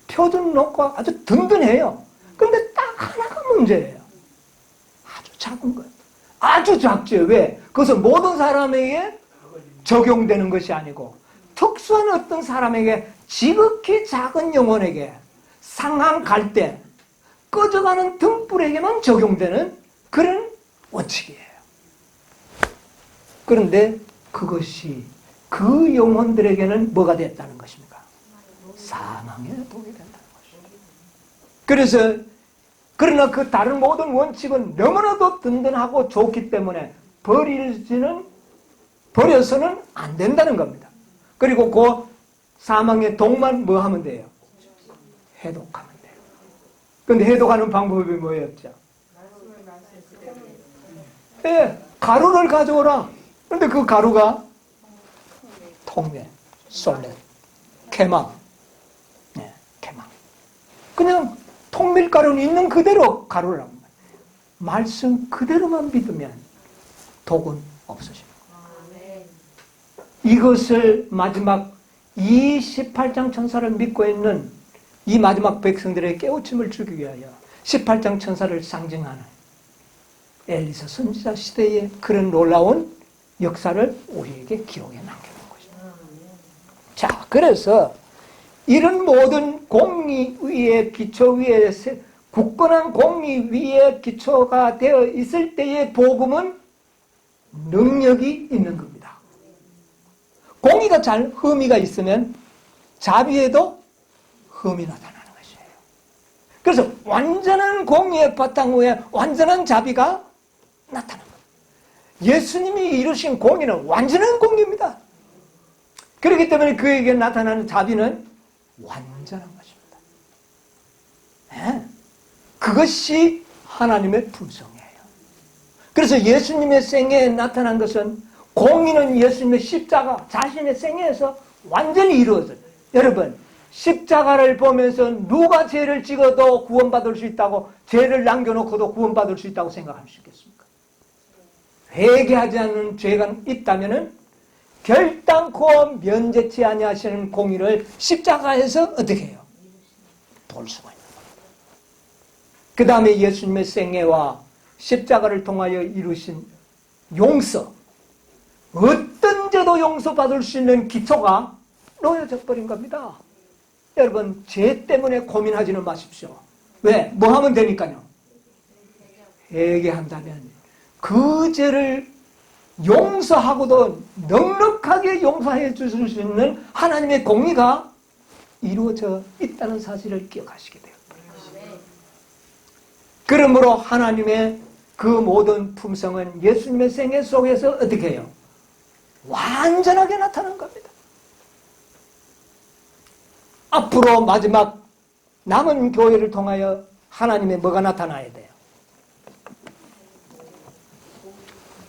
표준 놓고 아주 든든해요. 그런데 딱 하나가 문제예요. 아주 작은 거예요. 아주 작죠. 왜? 그것은 모든 사람에게 적용되는 것이 아니고 특수한 어떤 사람에게 지극히 작은 영혼에게 상한 갈대 꺼져가는 등불에게만 적용되는 그런 원칙이에요. 그런데 그것이 그 영혼들에게는 뭐가 됐다는 것입니까? 사망의 독이 된다는 것입니다. 그래서 그러나 그 다른 모든 원칙은 너무나도 든든하고 좋기 때문에 버려서는 안 된다는 겁니다. 그리고 그 사망의 독만 뭐 하면 돼요? 해독하면 돼요. 그런데 해독하는 방법이 뭐였죠? 예, 가루를 가져오라. 그런데 그 가루가 통밀, 솔렛, 케망. 네, 케망. 그냥 통밀가루는 있는 그대로 가루를 합니다. 말씀 그대로만 믿으면 독은 없어집니다. 이것을 마지막 이 18장 천사를 믿고 있는 이 마지막 백성들의 깨우침을 주기 위하여 18장 천사를 상징하는 엘리사 선지자 시대의 그런 놀라운 역사를 우리에게 기록해 남겨놓은 것입니다. 자, 그래서 이런 모든 공의의 기초 위에 굳건한 공의 위에 기초가 되어 있을 때의 복음은 능력이 있는 겁니다. 공의가 잘 흠이가 있으면 자비에도 흠이 나타나는 것이에요. 그래서 완전한 공의의 바탕 위에 완전한 자비가 나타납니다. 예수님이 이루신 공의는 완전한 공의입니다. 그렇기 때문에 그에게 나타나는 자비는 완전한 것입니다. 네? 그것이 하나님의 품성이에요. 그래서 예수님의 생애에 나타난 것은 공의는 예수님의 십자가 자신의 생애에서 완전히 이루어져요. 여러분, 십자가를 보면서 누가 죄를 찍어도 구원받을 수 있다고, 죄를 남겨놓고도 구원받을 수 있다고 생각할 수 있겠습니까? 회개하지 않는 죄가 있다면 결단코 면제치 아니하시는 공의를 십자가에서 어떻게 해요? 볼 수가 있는 겁니다. 그 다음에 예수님의 생애와 십자가를 통하여 이루신 용서, 어떤 죄도 용서받을 수 있는 기초가 놓여져 버린 겁니다. 여러분, 죄 때문에 고민하지는 마십시오. 왜? 뭐 하면 되니까요? 회개한다면 그 죄를 용서하고도 넉넉하게 용서해 주실 수 있는 하나님의 공의가 이루어져 있다는 사실을 기억하시게 돼요. 그러므로 하나님의 그 모든 품성은 예수님의 생애 속에서 어떻게 해요? 완전하게 나타난 겁니다. 앞으로 마지막 남은 교회를 통하여 하나님의 뭐가 나타나야 돼요?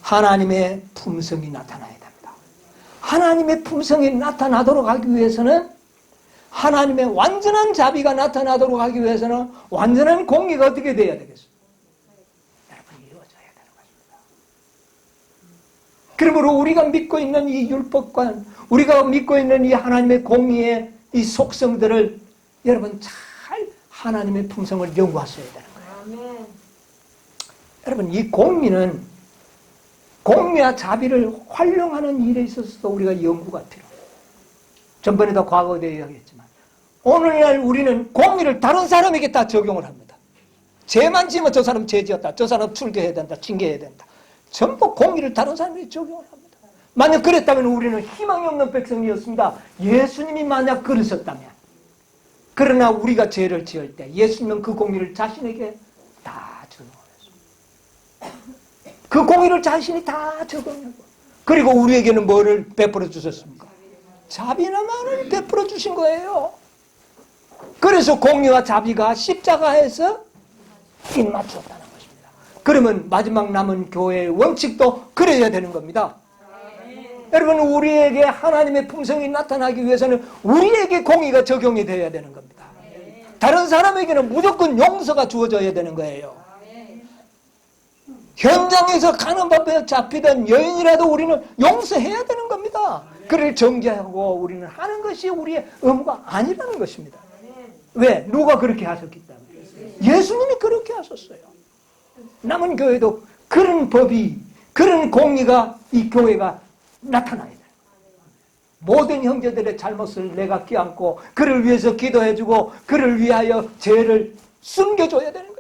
하나님의 품성이 나타나야 됩니다. 하나님의 품성이 나타나도록 하기 위해서는, 하나님의 완전한 자비가 나타나도록 하기 위해서는 완전한 공의가 어떻게 돼야 되겠어요? 여러분, 이루어져야 되는 것입니다. 그러므로 우리가 믿고 있는 이 율법과 우리가 믿고 있는 이 하나님의 공의의 이 속성들을 여러분 잘 하나님의 품성을 연구하셔야 되는 거예요. 아멘. 여러분, 이 공의는 공의와 자비를 활용하는 일에 있어서도 우리가 연구가 필요해요. 전번에도 과거에 이야기했지만 오늘날 우리는 공의를 다른 사람에게 다 적용을 합니다. 죄만 지으면 저 사람 죄 지었다, 저 사람 출교해야 된다, 징계해야 된다. 전부 공의를 다른 사람에게 적용을 합니다. 만약 그랬다면 우리는 희망이 없는 백성이었습니다. 예수님이 만약 그러셨다면. 그러나 우리가 죄를 지을 때 예수님은 그 공의를 자신에게 다 적용했습니다. 그 공의를 자신이 다 적용하고, 그리고 우리에게는 뭐를 베풀어 주셨습니까? 자비나마를 베풀어 주신 거예요. 그래서 공의와 자비가 십자가에서 입맞추었다는 것입니다. 그러면 마지막 남은 교회의 원칙도 그래야 되는 겁니다. 여러분, 우리에게 하나님의 품성이 나타나기 위해서는 우리에게 공의가 적용이 되어야 되는 겁니다. 다른 사람에게는 무조건 용서가 주어져야 되는 거예요. 현장에서 가는 법에 잡히던 여인이라도 우리는 용서해야 되는 겁니다. 그를 정죄하고 우리는 하는 것이 우리의 의무가 아니라는 것입니다. 왜? 누가 그렇게 하셨기 때문에. 예수님이 그렇게 하셨어요. 남은 교회도 그런 법이, 그런 공의가 이 교회가 나타나야 돼요. 모든 형제들의 잘못을 내가 껴안고 그를 위해서 기도해주고 그를 위하여 죄를 숨겨줘야 되는 거예요.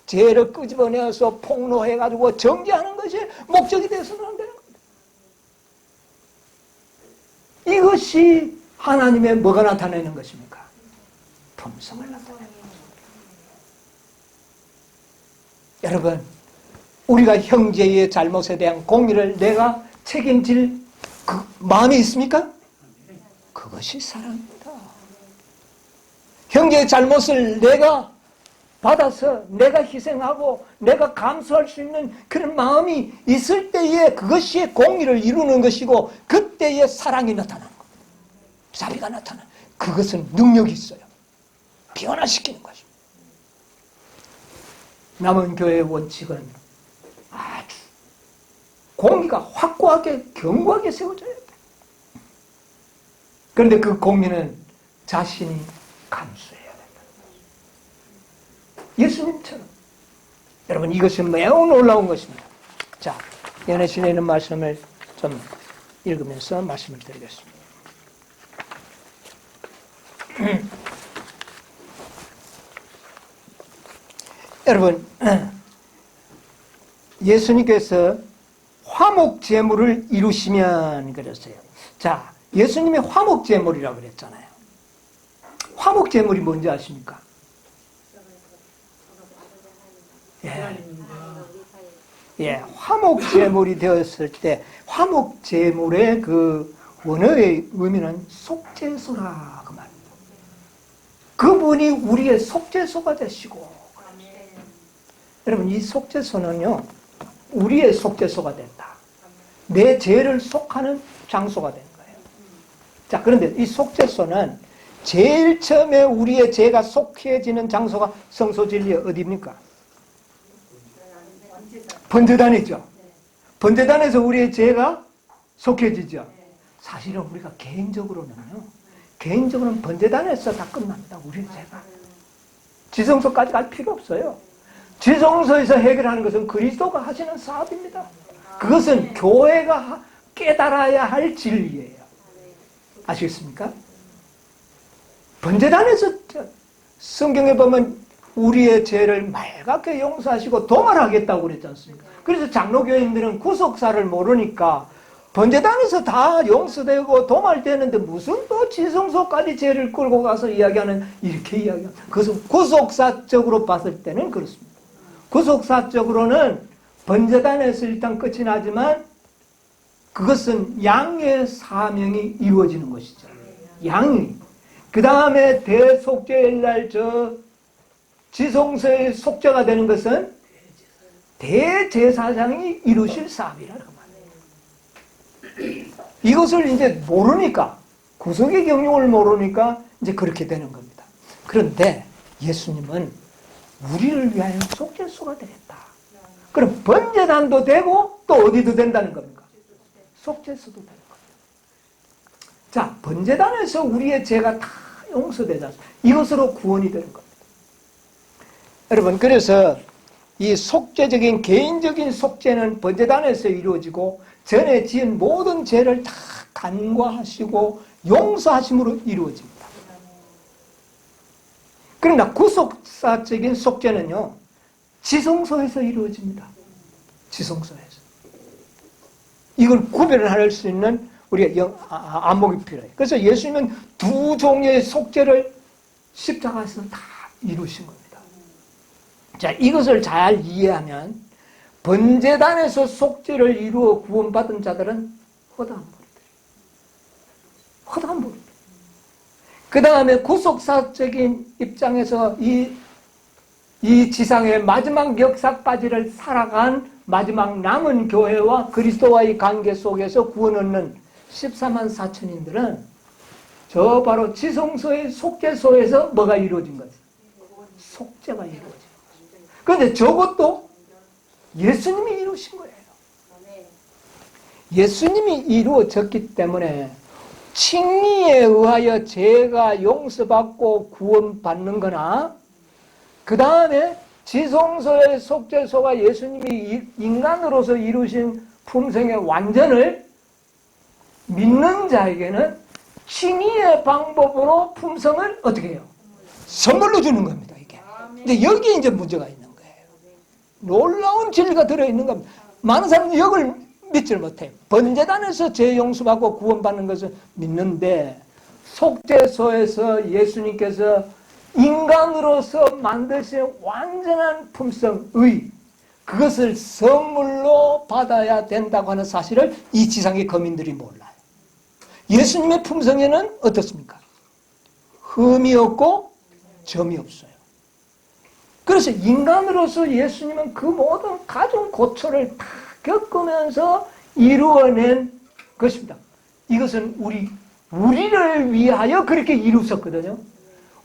죄를 끄집어내어서 폭로해가지고 정죄하는 것이 목적이 되어서는 안 되는 겁니다. 이것이 하나님의 뭐가 나타내는 것입니까? 품성을 나타내는 것입니다. 여러분, 우리가 형제의 잘못에 대한 공의를 내가 책임질 그 마음이 있습니까? 그것이 사랑입니다. 형제의 잘못을 내가 받아서 내가 희생하고 내가 감수할 수 있는 그런 마음이 있을 때에 그것이 공의를 이루는 것이고, 그때에 사랑이 나타나는 겁니다. 자비가 나타나는, 그것은 능력이 있어요. 변화시키는 것입니다. 남은 교회의 원칙은 아주 공의가 확고하게 견고하게 세워져야 돼. 그런데 그 공의는 자신이 감수해야 된다. 예수님처럼. 여러분, 이것이 매우 놀라운 것입니다. 자, 연애신에 있는 말씀을 좀 읽으면서 말씀을 드리겠습니다. 여러분, 예수님께서 화목 제물을 이루시면 그랬어요. 자, 예수님이 화목 제물이라고 그랬잖아요. 화목 제물이 뭔지 아십니까? 예, 화목 제물이 되었을 때 화목 제물의 그 원어의 의미는 속죄소라 그 말입니다. 그분이 우리의 속죄소가 되시고, 여러분 이 속죄소는요 우리의 속죄소가 된다. 내 죄를 속하는 장소가 된 거예요. 자, 그런데 이 속죄소는 제일 처음에 우리의 죄가 속해지는 장소가 성소진리의 어디입니까? 번제단이죠. 번제단에서 우리의 죄가 속해지죠. 사실은 우리가 개인적으로는 번제단에서 다 끝납니다. 우리의 죄가. 지성소까지 갈 필요 없어요. 지성소에서 해결하는 것은 그리스도가 하시는 사업입니다. 그것은 교회가 깨달아야 할 진리예요. 아시겠습니까? 번제단에서 성경에 보면 우리의 죄를 맑게 용서하시고 도말하겠다고 그랬지 않습니까? 그래서 장로교인들은 구속사를 모르니까 번제단에서 다 용서되고 도말되는데 무슨 또 지성소까지 죄를 끌고 가서 이야기하는, 이렇게 이야기합니다. 그것은 구속사적으로 봤을 때는 그렇습니다. 구속사적으로는 번제단에서 일단 끝이 나지만 그것은 양의 사명이 이루어지는 것이죠. 양이. 그 다음에 대속죄일날 지성소의 속죄가 되는 것은 대제사장이 이루실 사업이라는 말이에요. 이것을 이제 모르니까, 구속의 경륜을 모르니까 이제 그렇게 되는 겁니다. 그런데 예수님은 우리를 위하여 속죄소가 되겠다. 그럼 번제단도 되고 또 어디도 된다는 겁니까? 속죄소도 되는 겁니다. 자, 번제단에서 우리의 죄가 다 용서되지 않습니까? 이것으로 구원이 되는 겁니다. 여러분, 그래서 이 속죄적인 개인적인 속죄는 번제단에서 이루어지고 전에 지은 모든 죄를 다 간과하시고 용서하심으로 이루어집니다. 그러나 구속사적인 속죄는요, 지성소에서 이루어집니다. 지성소에서. 이걸 구별을 할 수 있는 우리가 안목이 필요해요. 그래서 예수님은 두 종류의 속죄를 십자가에서 다 이루신 겁니다. 자, 이것을 잘 이해하면 번제단에서 속죄를 이루어 구원받은 자들은 허다한 무리들. 그 다음에 구속사적인 입장에서 이 지상의 마지막 역사까지를 살아간 마지막 남은 교회와 그리스도와의 관계 속에서 구원 얻는 14만 4천인들은 저 바로 지성소의 속죄소에서 뭐가 이루어진 거죠? 속죄가 이루어진 거죠. 그런데 저것도 예수님이 이루신 거예요. 예수님이 이루어졌기 때문에 칭의에 의하여 죄가 용서받고 구원받는 거나, 그 다음에 지성소의 속죄소가 예수님이 인간으로서 이루신 품성의 완전을 믿는 자에게는 칭의의 방법으로 품성을 어떻게 해요? 선물로 주는 겁니다, 이게. 근데 여기에 이제 문제가 있는 거예요. 놀라운 진리가 들어있는 겁니다. 많은 사람들이 이걸 믿지를 못해요. 번제단에서 죄 용서받고 구원받는 것을 믿는데, 속죄소에서 예수님께서 인간으로서 만드신 완전한 품성의 그것을 선물로 받아야 된다고 하는 사실을 이 지상의 거민들이 몰라요. 예수님의 품성에는 어떻습니까? 흠이 없고 점이 없어요. 그래서 인간으로서 예수님은 그 모든 가정 고초를 다 겪으면서 이루어낸 것입니다. 이것은 우리를 위하여 그렇게 이루셨거든요.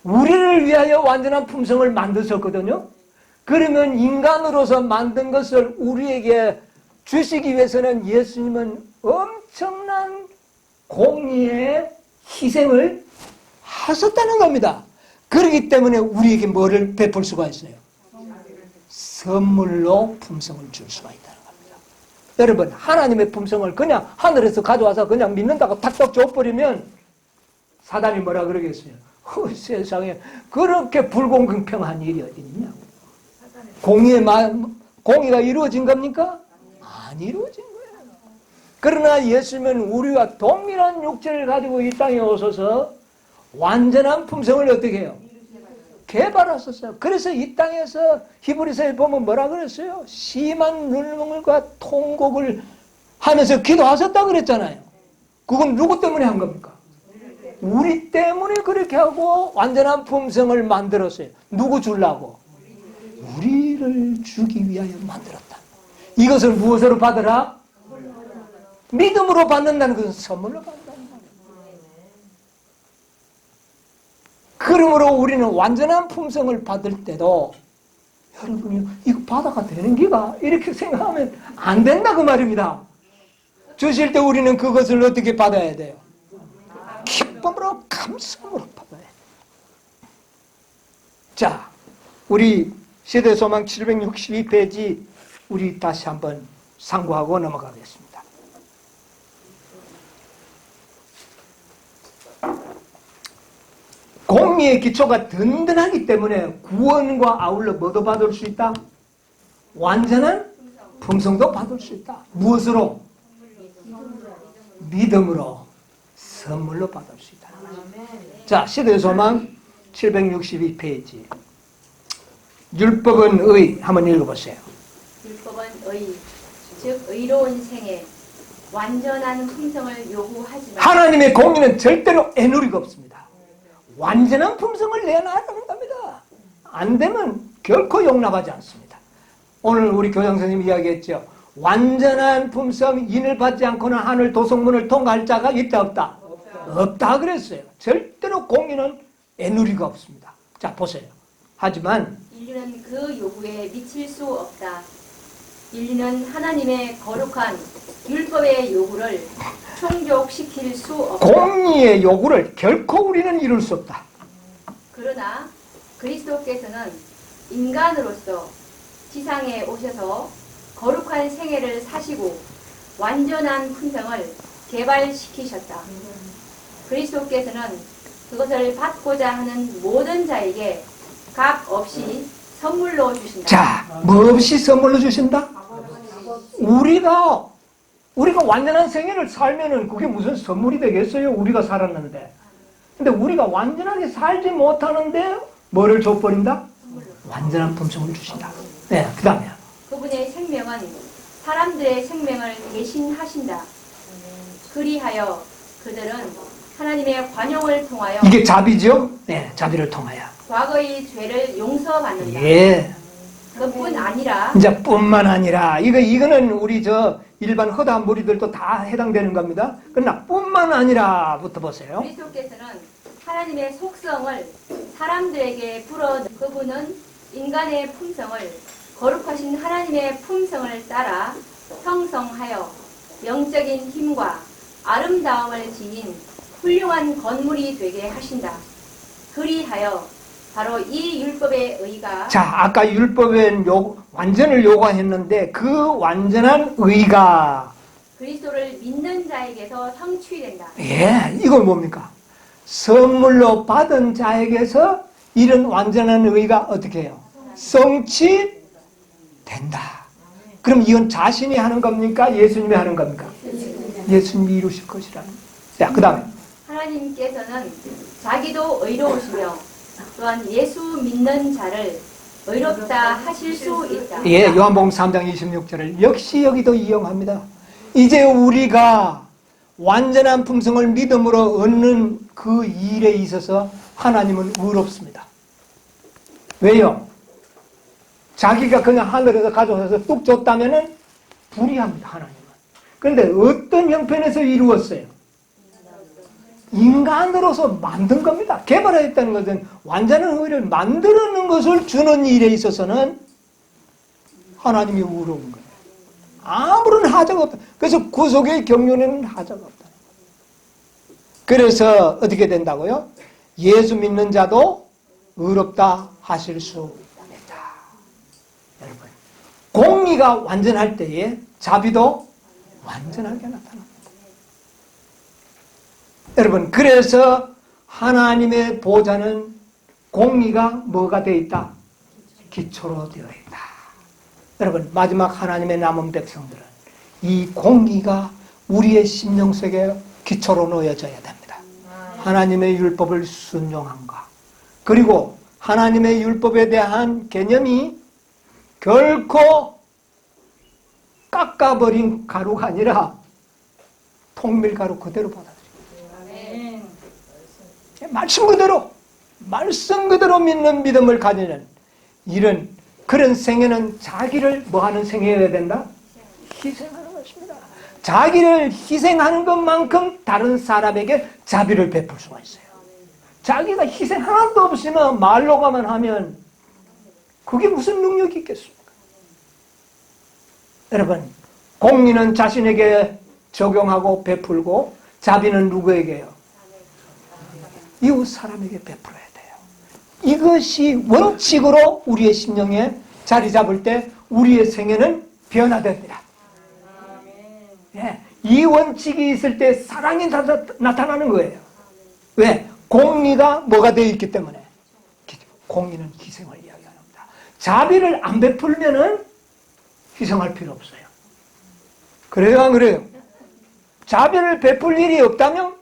우리를 위하여 완전한 품성을 만드셨거든요. 그러면 인간으로서 만든 것을 우리에게 주시기 위해서는 예수님은 엄청난 공의의 희생을 하셨다는 겁니다. 그렇기 때문에 우리에게 뭐를 베풀 수가 있어요? 선물로 품성을 줄 수가 있다는 겁니다. 여러분, 하나님의 품성을 그냥 하늘에서 가져와서 그냥 믿는다고 탁탁 줘버리면 사단이 뭐라 그러겠어요? 세상에 그렇게 불공평한 일이 어디 있냐고. 공의가 이루어진 겁니까? 안 이루어진 거예요. 그러나 예수님은 우리와 동일한 육체를 가지고 이 땅에 오셔서 완전한 품성을 어떻게 해요? 개발하셨어요. 그래서 이 땅에서 히브리서에 보면 뭐라 그랬어요? 심한 눈물과 통곡을 하면서 기도하셨다 그랬잖아요. 그건 누구 때문에 한 겁니까? 우리 때문에 그렇게 하고 완전한 품성을 만들었어요. 누구 주려고? 우리를 주기 위하여 만들었다. 이것을 무엇으로 받으라? 믿음으로 받는다는 것은 선물로 받는다는 거예요. 그러므로 우리는 완전한 품성을 받을 때도 여러분이 이거 받아가 되는 기가 이렇게 생각하면 안 된다 그 말입니다. 주실 때 우리는 그것을 어떻게 받아야 돼요? 기쁨으로 감사함으로 받아야 돼요. 자, 우리 시대소망 762페이지 우리 다시 한번 상고하고 넘어가겠습니다. 공의의 기초가 든든하기 때문에 구원과 아울러 뭐도 받을 수 있다? 완전한 품성도 받을 수 있다. 무엇으로? 믿음으로 선물로 받을 수 있다. 자, 시대소망 762페이지 율법은 의 한번 읽어보세요. 율법은 의, 즉 의로운 생애, 완전한 품성을 요구하지만 하나님의 공의는 절대로 애누리가 없습니다. 완전한 품성을 내놔라는 겁니다. 안 되면 결코 용납하지 않습니다. 오늘 우리 교장 선생님이 이야기했죠. 완전한 품성, 인을 받지 않고는 하늘 도성문을 통과할 자가 있다 없다? 없다 그랬어요. 절대로 공의는 애누리가 없습니다. 자, 보세요. 하지만 인류는 그 요구에 미칠 수 없다. 인류는 하나님의 거룩한 율법의 요구를 충족시킬 수 없다. 공의의 요구를 결코 우리는 이룰 수 없다. 그러나 그리스도께서는 인간으로서 지상에 오셔서 거룩한 생애를 사시고 완전한 품성을 개발시키셨다. 그리스도께서는 그것을 받고자 하는 모든 자에게 값 없이 선물로 주신다. 자, 뭐 없이 선물로 주신다? 우리가 완전한 생애를 살면은 그게 무슨 선물이 되겠어요? 우리가 살았는데. 근데 우리가 완전하게 살지 못하는데 뭐를 줘버린다? 완전한 품성을 주신다. 네, 그 다음에. 그분의 생명은 사람들의 생명을 대신하신다. 그리하여 그들은 하나님의 관용을 통하여 이게 자비죠? 네, 자비를 통하여. 과거의 죄를 용서받는다. 예. 그뿐 아니라 이제 뿐만 아니라, 이거는 우리 일반 허다한 무리들도 다 해당되는 겁니다. 그러나 뿐만 아니라부터 보세요. 그리스도께서는 하나님의 속성을 사람들에게 불어 그분은 인간의 품성을 거룩하신 하나님의 품성을 따라 형성하여 영적인 힘과 아름다움을 지닌 훌륭한 건물이 되게 하신다. 그리하여 바로 이 율법의 의가 자, 아까 율법엔 완전을 요구했는데 그 완전한 의가 그리스도를 믿는 자에게서 성취된다. 예, 이건 뭡니까? 선물로 받은 자에게서 이런 완전한 의가 어떻게 해요? 성취된다. 그럼 이건 자신이 하는 겁니까? 예수님이 하는 겁니까? 예수님이 이루실 것이라는. 자, 그 다음에 하나님께서는 자기도 의로우시며 또한 예수 믿는 자를 의롭다 하실 수 있다. 예, 요한복음 3장 26절을 역시 여기도 이용합니다. 이제 우리가 완전한 품성을 믿음으로 얻는 그 일에 있어서 하나님은 의롭습니다. 왜요? 자기가 그냥 하늘에서 가져와서 뚝 줬다면은 불의합니다, 하나님은. 그런데 어떤 형편에서 이루었어요? 인간으로서 만든 겁니다. 개발했다는 것은 완전한 의를 만드는 것을 주는 일에 있어서는 하나님이 의로운 거예요. 아무런 하자가 없다. 그래서 구속의 경륜에는 하자가 없다. 그래서 어떻게 된다고요? 예수 믿는 자도 의롭다 하실 수 있다. 여러분, 공의가 완전할 때에 자비도 완전하게 나타납니다. 여러분, 그래서 하나님의 보좌는 공의가 뭐가 되어 있다? 기초로 되어 있다. 여러분, 마지막 하나님의 남은 백성들은 이 공의가 우리의 심령 속에 기초로 놓여져야 됩니다. 하나님의 율법을 순종함과, 그리고 하나님의 율법에 대한 개념이 결코 깎아버린 가루가 아니라 통밀가루 그대로 받아들입니다. 말씀 그대로 믿는 믿음을 가지는 이런 그런 생애는 자기를 뭐하는 생애여야 된다? 희생하는 것입니다. 자기를 희생하는 것만큼 다른 사람에게 자비를 베풀 수가 있어요. 자기가 희생 하나도 없이는 말로가만 하면 그게 무슨 능력이 있겠습니까? 여러분, 공의는 자신에게 적용하고 베풀고, 자비는 누구에게요? 이웃 사람에게 베풀어야 돼요. 이것이 원칙으로 우리의 심령에 자리 잡을 때 우리의 생애는 변화됩니다. 예, 이 원칙이 있을 때 사랑이 나타나는 거예요. 왜? 공의가 뭐가 되어 있기 때문에. 공의는 희생을 이야기합니다. 자비를 안 베풀면은 희생할 필요 없어요. 그래요, 안 그래요? 자비를 베풀 일이 없다면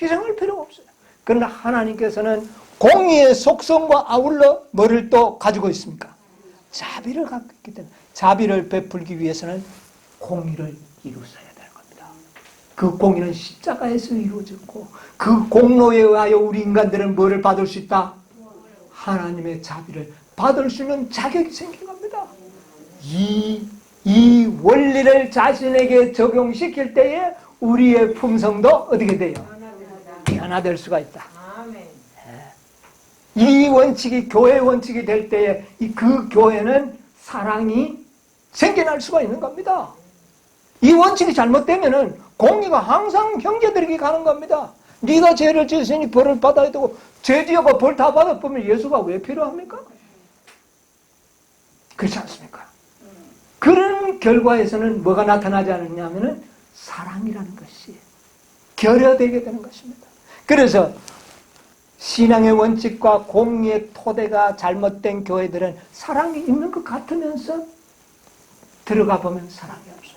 희생할 필요가 없어요. 그러나 하나님께서는 공의의 속성과 아울러 뭐를 또 가지고 있습니까? 자비를 갖고 있기 때문에 자비를 베풀기 위해서는 공의를 이루어야 되는 겁니다. 그 공의는 십자가에서 이루어졌고, 그 공로에 의하여 우리 인간들은 뭐를 받을 수 있다? 하나님의 자비를 받을 수 있는 자격이 생긴 겁니다. 이 원리를 자신에게 적용시킬 때에 우리의 품성도 어떻게 돼요? 변화될 수가 있다. 이 원칙이 교회 원칙이 될 때에 그 교회는 사랑이 생겨날 수가 있는 겁니다. 이 원칙이 잘못되면은 공의가 항상 형제들에게 가는 겁니다. 네가 죄를 지었으니 벌을 받아야 되고, 죄 지어가 벌 다 받아보면 예수가 왜 필요합니까? 그렇지 않습니까? 그런 결과에서는 뭐가 나타나지 않느냐면은 사랑이라는 것이 결여되게 되는 것입니다. 그래서 신앙의 원칙과 공의의 토대가 잘못된 교회들은 사랑이 있는 것 같으면서 들어가 보면 사랑이 없어요.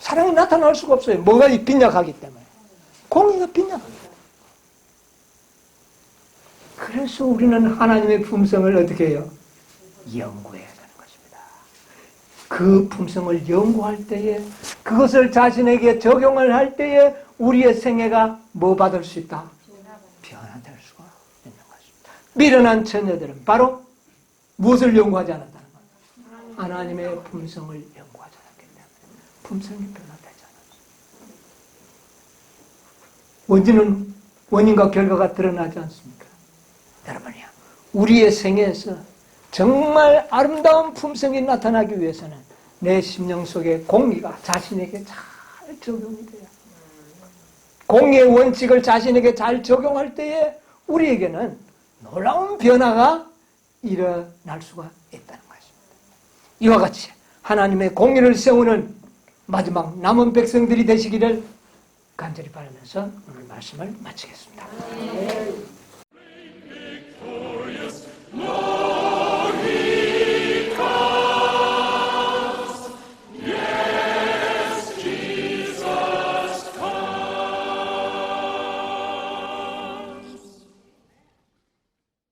사랑이 나타날 수가 없어요. 뭐가 빈약하기 때문에. 공의가 빈약하기 때문에. 그래서 우리는 하나님의 품성을 어떻게 해요? 연구해야 되는 것입니다. 그 품성을 연구할 때에, 그것을 자신에게 적용을 할 때에 우리의 생애가 뭐 받을 수 있다? 변화될 수가 있는 것입니다. 미련한 처녀들은 바로 무엇을 연구하지 않았다는 겁니다. 하나님의 품성을 연구하지 않았기 때문에 품성이 변화되지 않았습니다. 원인과 결과가 드러나지 않습니까? 여러분이요, 우리의 생애에서 정말 아름다운 품성이 나타나기 위해서는 내 심령 속에 공의가 자신에게 잘 적용이 돼요. 공의의 원칙을 자신에게 잘 적용할 때에 우리에게는 놀라운 변화가 일어날 수가 있다는 것입니다. 이와 같이 하나님의 공의를 세우는 마지막 남은 백성들이 되시기를 간절히 바라면서 오늘 말씀을 마치겠습니다.